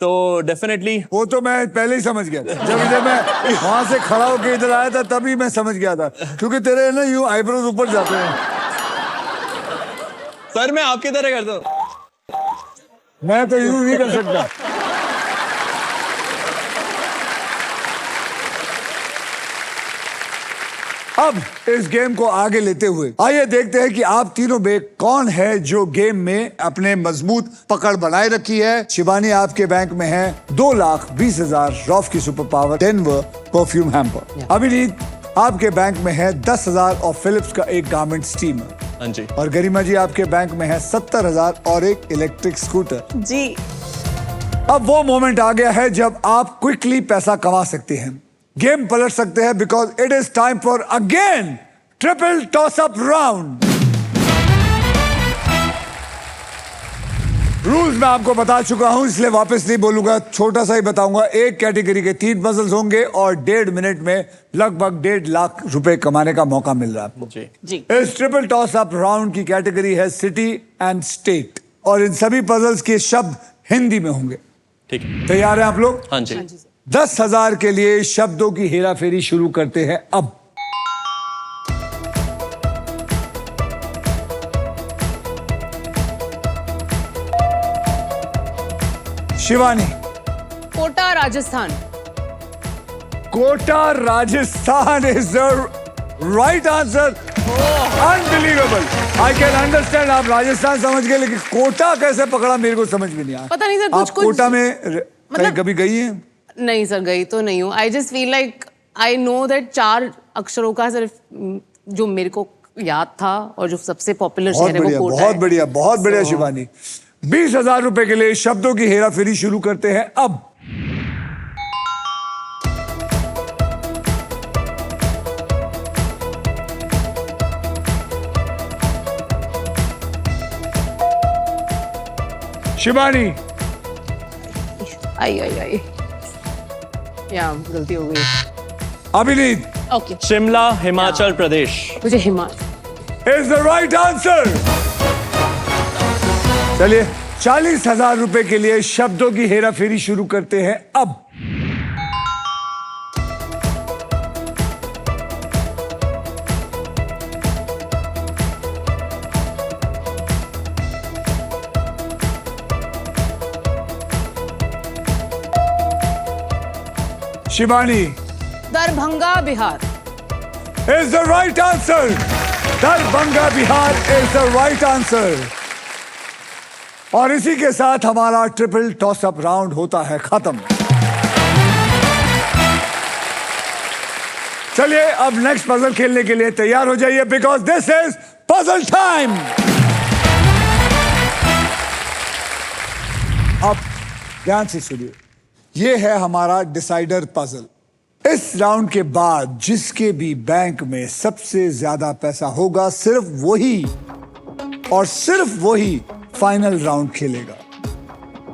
S2: तो डेफिनेटली
S1: वो तो मैं पहले ही समझ गया. जब मैं वहां से खड़ा होकर इधर आया था तभी मैं समझ गया था, क्योंकि तेरे ना यूं आईब्रोज ऊपर जाते हैं.
S2: सर मैं आपकी तरह करता हूँ.
S1: मैं तो यूं नहीं कर सकता. अब इस गेम को आगे लेते हुए आइए देखते हैं कि आप तीनों में कौन है जो गेम में अपने मजबूत पकड़ बनाए रखी है. शिवानी आपके बैंक में है 2,20,000 रॉफ की super power Denver perfume hamper. अभिनीत आपके बैंक में है 10,000 और फिलिप्स का एक गारमेंट स्टीमर.
S2: हाँ जी.
S1: और गरिमा जी आपके बैंक में है 70,000 और एक इलेक्ट्रिक स्कूटर.
S6: जी.
S1: अब वो मोमेंट आ गया है जब आप क्विकली पैसा कमा सकते हैं, गेम पलट सकते हैं, because it is time for again triple toss up round. Rules मैं आपको बता चुका हूं, इसलिए वापस नहीं बोलूंगा, छोटा सा ही बताऊंगा. एक कैटेगरी के 3 पजल्स होंगे और 1.5 मिनट में लगभग 1.5 लाख रुपए कमाने का मौका मिल रहा है आपको.
S2: जी.
S1: इस ट्रिपल टॉस अप राउंड की कैटेगरी है सिटी एंड स्टेट, और इन सभी पजल्स के शब्द हिंदी में होंगे.
S2: ठीक है.
S1: तैयार हैं आप लोग?
S2: हाँ जी.
S1: 10,000 के लिए शब्दों की हेराफेरी शुरू करते हैं अब. Shivani.
S4: Kota Rajasthan.
S1: Kota Rajasthan is the right answer. Unbelievable. I can understand आप राजस्थान समझ गए, लेकिन कोटा कैसे पकड़ा मेरे को समझ में नहीं आया.
S4: पता नहीं सर,
S1: आप कोटा में कहीं कभी गई हैं?
S4: नहीं सर, गई तो नहीं हूँ. I just feel like I know that 4 अक्षरों का सिर्फ जो मेरे को याद था और जो सबसे पॉपुलर शहर है वो कोटा है.
S1: बहुत बढ़िया, बहुत बढ़िया शिवानी. 20,000 रुपए के लिए शब्दों की हेराफेरी शुरू करते हैं अब. शिवानी.
S4: आई आई आई. या गलती हो गई।
S1: अभिनीत
S4: ओके,
S2: शिमला हिमाचल प्रदेश
S4: मुझे Himachal.
S1: Is the right answer. चलिए 40,000 रुपए के लिए शब्दों की हेरा फेरी शुरू करते हैं अब। Shivani
S4: Darbhanga Bihar.
S1: is the right answer. Darbhanga Bihar is the right answer. और इसी के साथ हमारा ट्रिपल टॉस अप राउंड होता है खत्म। चलिए अब नेक्स्ट पजल खेलने के लिए तैयार हो जाइए, because this is puzzle time. अब ध्यान से सुनिए, ये है हमारा डिसाइडर पजल। इस राउंड के बाद जिसके भी बैंक में सबसे ज्यादा पैसा होगा, सिर्फ वही और सिर्फ वही फाइनल राउंड खेलेगा।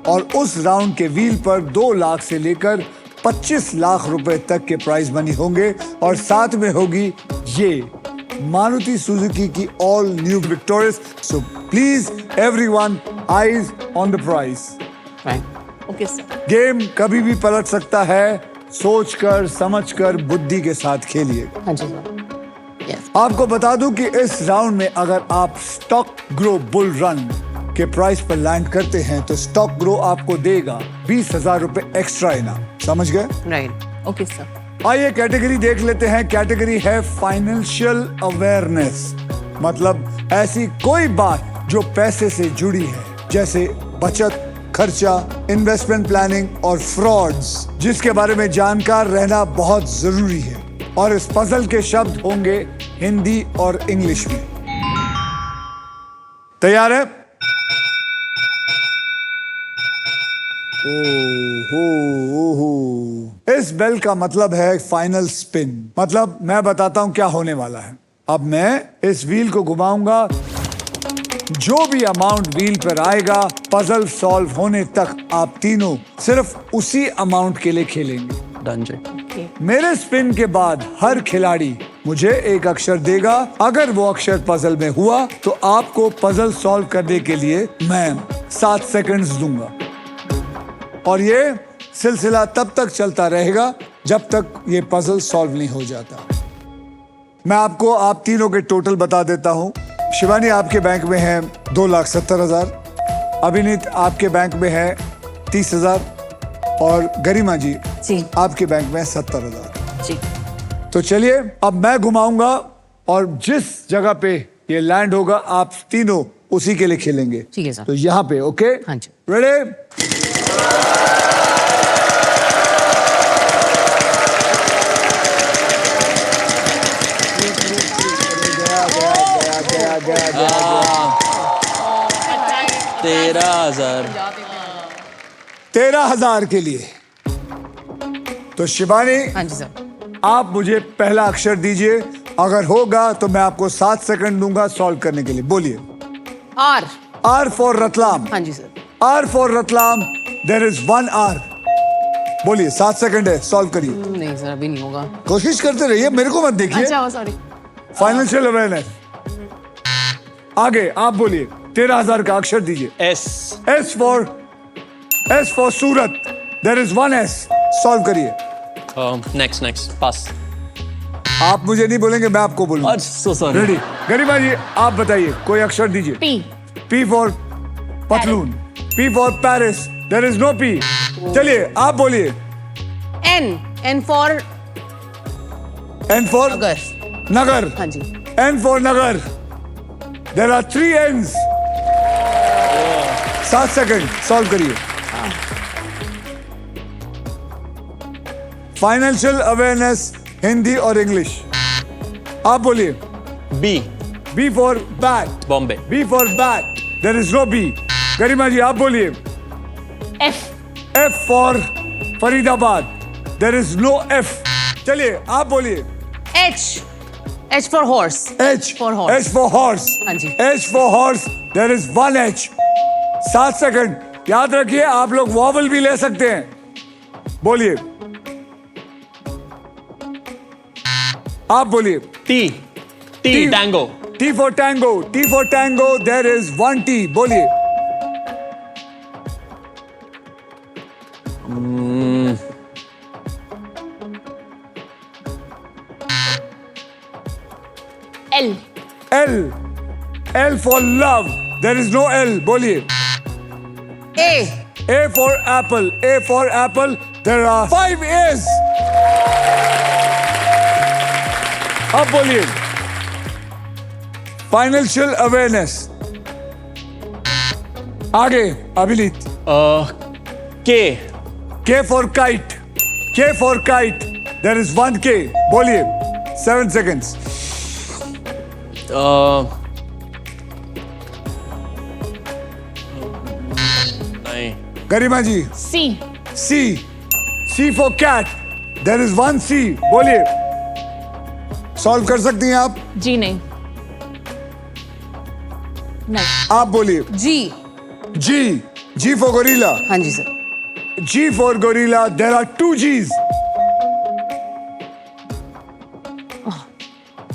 S1: और उस राउंड के व्हील पर 2 लाख से लेकर 25 लाख रुपए तक के प्राइज मनी होंगे, और साथ में होगी ये मारुति सुजुकी की all new victorious. So please everyone, eyes on the prize.
S4: Okay sir.
S1: Game कभी भी पलट सकता है, सोचकर समझकर बुद्धि के साथ खेलिए।
S4: हाँ जी सर। यस।
S1: आपको बता दूं कि इस राउंड में अगर आप स्टॉक ग्रो बुल रन के प्राइस पर लैंड करते हैं तो स्टॉक ग्रो आपको देगा 20,000 रुपए एक्स्ट्रा इनाम। समझ गए?
S4: राइट। Okay sir.
S1: आइए कैटेगरी देख लेते हैं। कैटेगरी है फाइनेंशियल अवेयरनेस, मतलब ऐसी कोई बात जो पैसे से जुड़ी है, जैसे बचत, खर्चा, इन्वेस्टमेंट प्लानिंग और फ्रॉड्स, जिसके बारे में जानकार रहना बहुत जरूरी है। और इस पजल के शब्द होंगे हिंदी और इंग्लिश में। तैयार है? ओहो, इस बेल का मतलब है फाइनल स्पिन, मतलब मैं बताता हूं क्या होने वाला है। अब मैं इस व्हील को घुमाऊंगा, जो भी अमाउंट व्हील पर आएगा पजल सॉल्व होने तक आप तीनों सिर्फ उसी अमाउंट के लिए खेलेंगे।
S2: डन जी।
S1: मेरे स्पिन के बाद हर खिलाड़ी मुझे एक अक्षर देगा। अगर वो अक्षर पजल में हुआ तो आपको पजल सॉल्व करने के लिए मैं 7 सेकंड्स दूंगा, और ये सिलसिला तब तक चलता रहेगा जब तक ये पजल सॉल्व नहीं हो जाता। मैं आपको आप तीनों के टोटल बता देता हूं। शिवानी आपके बैंक में है 2,70,000, अभिनीत आपके बैंक में है 30,000, और गरिमा जी आपके बैंक में 70,000
S4: जी।
S1: तो चलिए अब मैं घुमाऊंगा, और जिस जगह पे ये लैंड होगा आप तीनों उसी के लिए खेलेंगे।
S4: ठीक है सर।
S1: तो यहाँ पे ओके?
S4: हाँ जी।
S1: रेडी? गया
S2: 13,000।
S1: 13,000 के लिए। तो शिवानी,
S4: हाँ जी सर।
S1: आप मुझे पहला अक्षर दीजिए, अगर होगा तो मैं आपको 7 सेकंड दूंगा सॉल्व करने के लिए। बोलिए।
S4: आर।
S1: R for Ratlam.
S4: हाँ जी sir.
S1: R for Ratlam, there is 1 R. बोलिए, 7 सेकंड है, सॉल्व करिए।
S4: नहीं सर, अभी नहीं होगा।
S1: कोशिश करते रहिए, मेरे को मत देखिए।
S4: अच्छा, सॉरी।
S1: Financial awareness. आगे आप बोलिए, 13,000 का अक्षर दीजिए।
S2: S.
S1: S for Surat, there is 1 S. Solve करिए।
S2: Next pass.
S1: आप मुझे नहीं बोलेंगे, मैं आपको बोलूंगा।
S2: So sorry.
S1: रेडी? गरिमा जी आप बताइए, कोई अक्षर दीजिए।
S6: पी।
S1: पी फॉर पतलून, P for Paris, there is no P. चलिए आप बोलिए।
S4: N. N for
S1: N for
S4: Nagar.
S1: Nagar.
S4: हाँ जी।
S1: N for Nagar, there are 3 Ns. 7 second, solve करिए। फाइनेंशियल अवेयरनेस, हिंदी और इंग्लिश। आप बोलिए।
S2: B.
S1: B for bat,
S2: Bombay.
S1: B for bat, there is no B. Garima ji आप बोलिए।
S6: F.
S1: F for Faridabad, there is no F. चलिए आप बोलिए।
S4: H. H for horse.
S1: H
S4: For horse.
S1: H for horse.
S4: हाँ जी।
S1: H for horse, there is 1 H. 7 second. याद रखिए आप लोग वॉवल भी ले सकते हैं। बोलिए। आप बोलिए।
S2: T T tango.
S1: T for tango. T for tango. There is one T. बोलिए।
S6: L.
S1: L. L for love. There is no L. बोलिए।
S4: ए
S1: A for apple. A for apple. There are 5 A's. अब बोलिए। Financial awareness. आगे अभिनीत।
S2: के
S1: K for kite. K for kite. There is one K. बोलिए। 7 seconds.
S2: नहीं।
S1: गरिमा जी।
S6: C.
S1: C. C for cat. There is one C. बोलिए। सॉल्व कर सकती हैं आप?
S6: G नहीं। नहीं।
S1: आप बोलिए।
S4: जी
S1: G. G for gorilla.
S4: हाँ जी sir
S1: G for gorilla. There are 2 G's.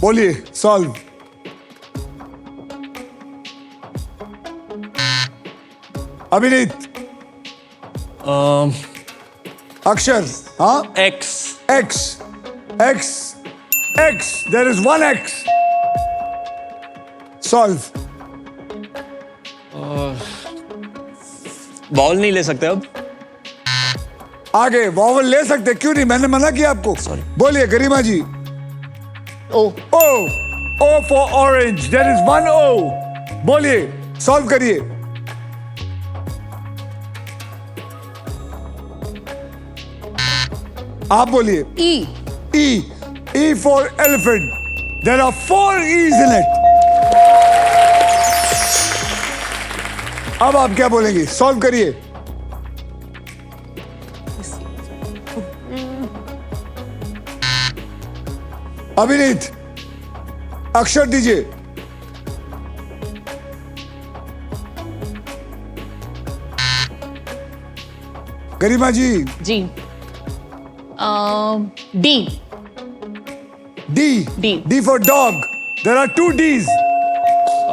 S1: बोलिए सॉल्व। अभिनीत। अक्षर। हाँ
S2: x.
S1: X. X. X. There is one X. Solve.
S2: Ball नहीं ले सकते अब।
S1: आगे वॉवल ले सकते, क्यों नहीं? मैंने मना किया आपको। बोलिए गरिमा जी।
S6: O.
S1: O. O for orange. There is one O. बोलिए सॉल्व करिए। आप बोलिए।
S4: ई
S1: E. E for elephant. There are 4 E's in it. अब आप क्या बोलेंगे? सॉल्व करिए। अभिनीत अक्षर दीजिए। गरिमा जी।
S6: G. D.
S1: D.
S6: D.
S1: D for dog. There are 2 D's.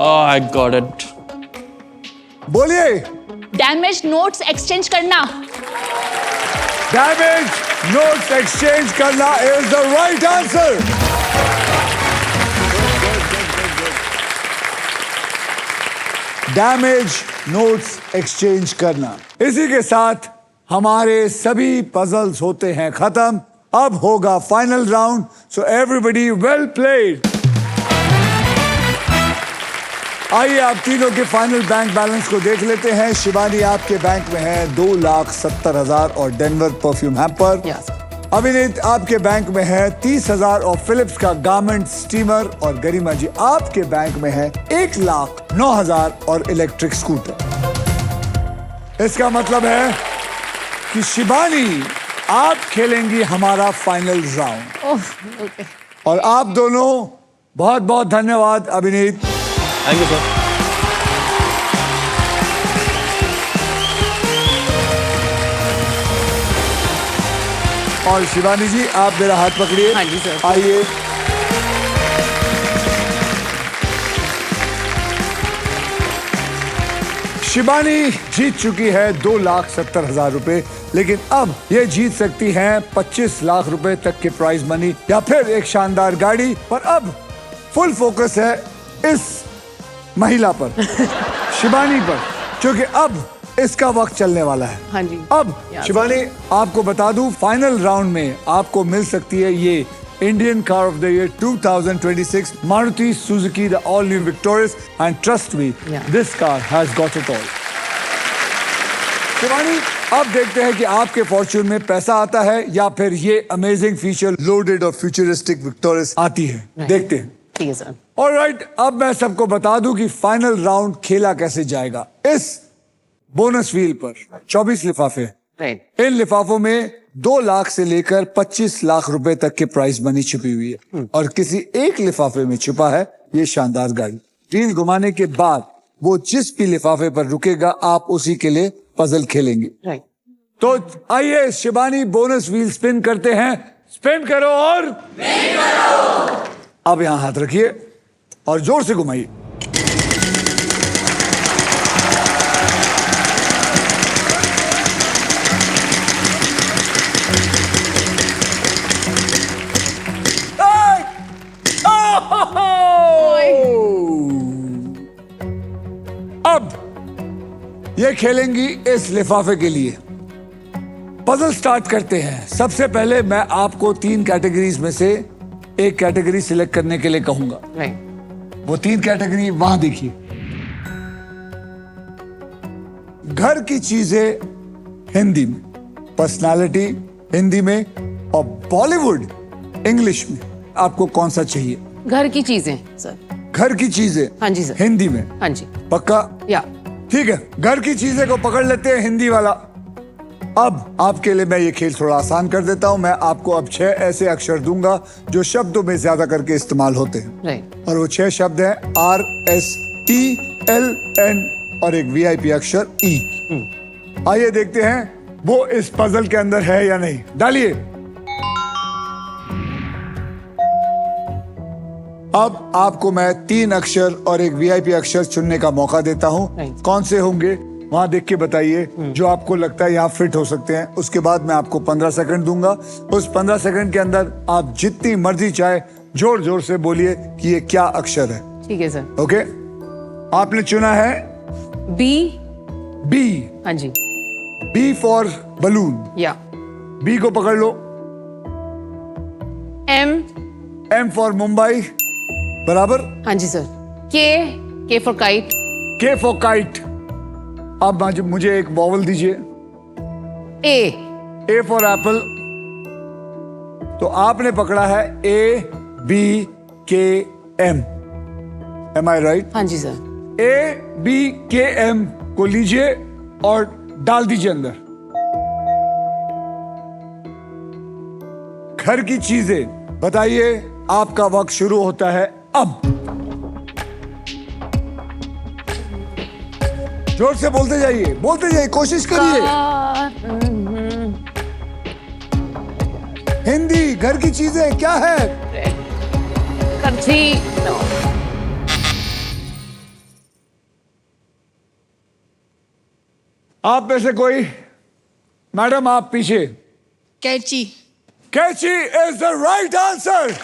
S2: I got it.
S1: बोलिए।
S6: Damaged notes exchange करना।
S1: Damage notes exchange करना is the right answer. Damage notes exchange करना। इसी के साथ हमारे सभी पजल्स होते हैं खत्म। अब होगा final round, so everybody well played. आइए आप तीनों के फाइनल बैंक बैलेंस को देख लेते हैं। शिवानी आपके बैंक में है 2,70,000 और डेनवर परफ्यूम हैम्पर। अभिनीत आपके बैंक में है 30,000 और फिलिप्स का गारमेंट स्टीमर। और गरिमा जी आपके बैंक में है 1,09,000 और इलेक्ट्रिक स्कूटर। इसका मतलब है कि शिवानी आप खेलेंगी हमारा फाइनल राउंड। और आप दोनों बहुत बहुत धन्यवाद अभिनीत।
S2: Thank you sir.
S1: और शिवानी जी आप मेरा हाथ पकड़िए।
S4: हाँ जी सर।
S1: आइए। शिवानी जीत चुकी है 2,70,000 रुपए, लेकिन अब ये जीत सकती हैं 25 लाख रुपए तक के प्राइज मनी या फिर एक शानदार गाड़ी। पर अब फुल फोकस है इस महिला पर, शिवानी पर, क्योंकि अब इसका वक्त चलने वाला है।
S4: हाँ जी।
S1: अब शिवानी आपको बता दूं, फाइनल राउंड में आपको मिल सकती है ये Indian car of the year 2026 Maruti Suzuki the all new victorious, and trust me this car has got it all. Shivani अब देखते हैं कि आपके फॉर्च्यून में पैसा आता है या फिर ये अमेजिंग फीचर लोडेड और फ्यूचरिस्टिक विक्टोरियस आती है। देखते हैं।
S4: ठीक है सर।
S1: ऑलराइट, अब मैं सबको बता दूं कि फाइनल राउंड खेला कैसे जाएगा। इस बोनस व्हील पर 24 लिफाफे,
S4: राइट।
S1: इन लिफाफों में 2 लाख से लेकर 25 लाख रुपए तक के प्राइस मनी छुपी हुई है और किसी एक लिफाफे में छुपा है ये शानदार गाड़ी। व्हील घुमाने के बाद वो जिस भी लिफाफे पर रुकेगा आप उसी के लिए पजल खेलेंगे।
S4: राइट।
S1: तो आइए शिवानी बोनस व्हील स्पिन करते हैं। स्पेंड करो और अब यहां हाथ रखिए और जोर से घुमाइए। अब ये खेलेंगी इस लिफाफे के लिए। पजल स्टार्ट करते हैं। सबसे पहले मैं आपको 3 कैटेगरीज में से एक कैटेगरी सिलेक्ट करने के लिए कहूंगा। वो 3 कैटेगरी वहां देखिए। घर की चीजें हिंदी में, पर्सनालिटी हिंदी में और बॉलीवुड इंग्लिश में। आपको कौन सा चाहिए?
S4: घर की चीजें सर।
S1: घर की चीजें?
S4: हाँ जी सर।
S1: हिंदी में?
S4: हाँ जी।
S1: पक्का?
S4: या
S1: ठीक है, घर की चीजें को पकड़ लेते हैं, हिंदी वाला। अब आपके लिए मैं ये खेल थोड़ा आसान कर देता हूं। मैं आपको अब 6 ऐसे अक्षर दूंगा जो शब्दों में ज्यादा करके इस्तेमाल होते हैं।
S4: राइट।
S1: और वो 6 शब्द हैं RSTLN और एक VIP अक्षर E। आइए देखते हैं वो इस पजल के अंदर है या नहीं। डालिए। अब आपको मैं 3 अक्षर और एक VIP अक्षर चुनने का मौका देता हूं।
S4: Right.
S1: कौन से होंगे वहां देख के बताइए जो आपको लगता है यहाँ फिट हो सकते हैं। उसके बाद मैं आपको 15 सेकंड दूंगा। उस 15 सेकंड के अंदर आप जितनी मर्जी चाहे जोर जोर से बोलिए कि ये क्या अक्षर है।
S4: ठीक है सर।
S1: ओके, आपने चुना है
S4: बी।
S1: B।
S4: हाँ जी।
S1: B for balloon.
S4: या
S1: B को पकड़ लो।
S4: M
S1: फॉर मुंबई बराबर।
S4: हाँ जी sir. K for kite.
S1: K for kite. अब मुझे एक वॉवल दीजिए। A for apple. तो आपने पकड़ा है ABKM। Am I right?
S4: हाँ जी सर।
S1: ABKM को लीजिए और डाल दीजिए अंदर। घर की चीजें बताइए। आपका वक्त शुरू होता है अब। जोर से बोलते जाइए, कोशिश करिए। हिंदी घर की चीजें क्या है?
S4: करछी।
S1: आप में से कोई? मैडम आप पीछे।
S3: कैची।
S1: कैची इज द राइट आंसर।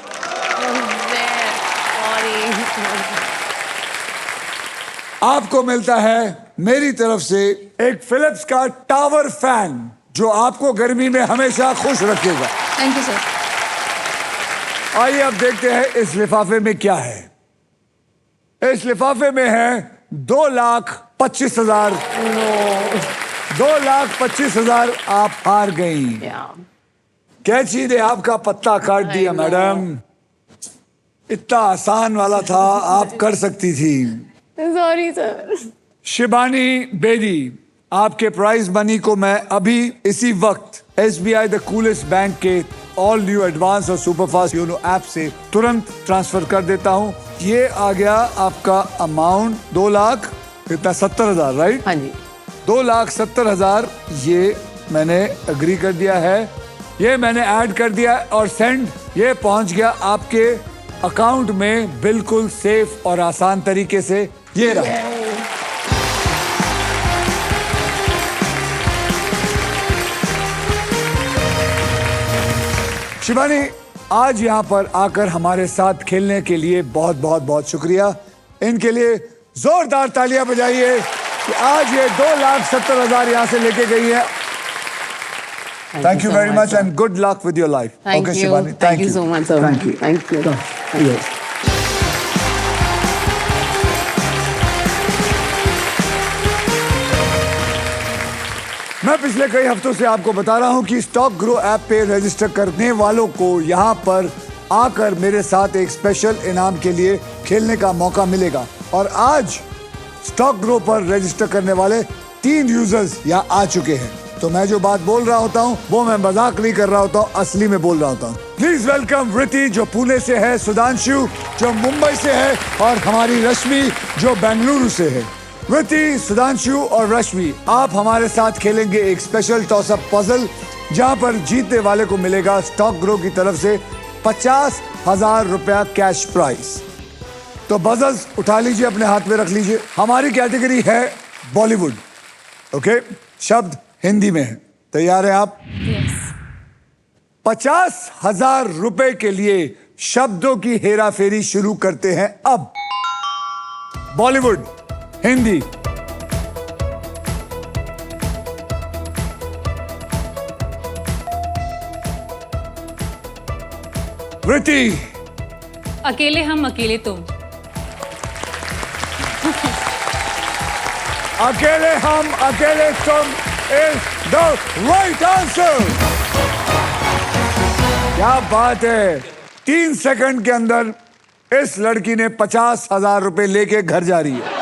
S1: आपको मिलता है मेरी तरफ से एक फिलिप्स का टावर फैन जो आपको गर्मी में हमेशा खुश रखेगा।
S3: Thank you sir.
S1: आइए अब देखते हैं इस लिफाफे में क्या है। इस लिफाफे में है 2,25,000। 2,25,000 आप हार गई। कैची ने आपका पत्ता काट दिया मैडम। इतना आसान वाला था, आप कर सकती थी।
S4: Sorry sir.
S1: शिबानी बेदी, आपके प्राइज मनी को मैं अभी इसी वक्त SBI द कूलेस्ट बैंक के ऑल न्यू एडवांस और सुपरफास्ट योनो ऐप से तुरंत ट्रांसफर कर देता हूं। ये आ गया आपका अमाउंट 2,70,000 राइट?
S4: हाँ जी।
S1: 2,70,000 ये मैंने अग्री कर दिया है। ये मैंने ऐड कर दिया और सेंड। ये पहुंच गया आपके अकाउंट में बिल्कुल सेफ और आसान तरीके से। ये रहा। शिवानी, आज यहाँ पर आकर हमारे साथ खेलने के लिए बहुत बहुत बहुत शुक्रिया। इनके लिए जोरदार तालियां बजाइए कि आज ये 2,70,000 यहाँ से लेके गई है। Thank you very much and good luck with your life.
S4: Thank you.
S1: Shivani.
S4: Thank you so much, sir.
S1: Thank you.
S4: Thank you.
S1: Yes. मैं पिछले कई हफ्तों से आपको बता रहा हूं कि स्टॉक ग्रो ऐप पे रजिस्टर करने वालों को यहां पर आकर मेरे साथ एक स्पेशल इनाम के लिए खेलने का मौका मिलेगा। और आज स्टॉक ग्रो पर रजिस्टर करने वाले 3 यूजर्स यहां आ चुके हैं। तो मैं जो बात बोल रहा होता हूं वो मैं मजाक नहीं कर रहा होता हूं, असली में बोल रहा होता हूं। प्लीज वेलकम रिति जो पुणे से है, सुधांशु जो मुंबई से है और हमारी रश्मि जो बेंगलुरु से है। रिति, सुधांशु और रश्मि, आप हमारे साथ खेलेंगे एक स्पेशल टॉस अप पजल जहां पर जीतने वाले को मिलेगा स्टॉक ग्रो की तरफ से 50,000 रुपया कैश प्राइज। तो बजर्स उठा लीजिए, अपने हाथ में रख लीजिए। हमारी कैटेगरी है बॉलीवुड। ओके, शब्द हिंदी में है। तैयार है आप? 50,000 रुपए के लिए शब्दों की हेराफेरी शुरू करते हैं अब। बॉलीवुड, हिंदी। वृत्ति।
S7: अकेले हम अकेले तुम।
S1: अकेले हम अकेले तुम इज द राइट आंसर। क्या बात है। 3 सेकंड के अंदर इस लड़की ने 50,000 रुपए लेके घर जा रही है।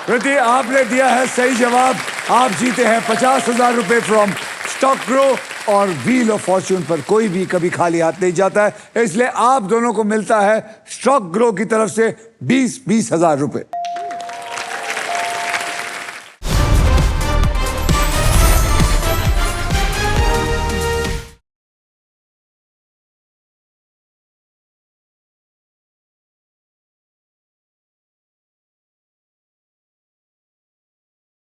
S1: कृति, आपने दिया है सही जवाब। आप जीते हैं 50,000 रुपए फ्रॉम स्टॉक ग्रो। और व्हील ऑफ फॉर्च्यून पर कोई भी कभी खाली हाथ नहीं जाता है, इसलिए आप दोनों को मिलता है स्टॉक ग्रो की तरफ से 20,000 रुपए।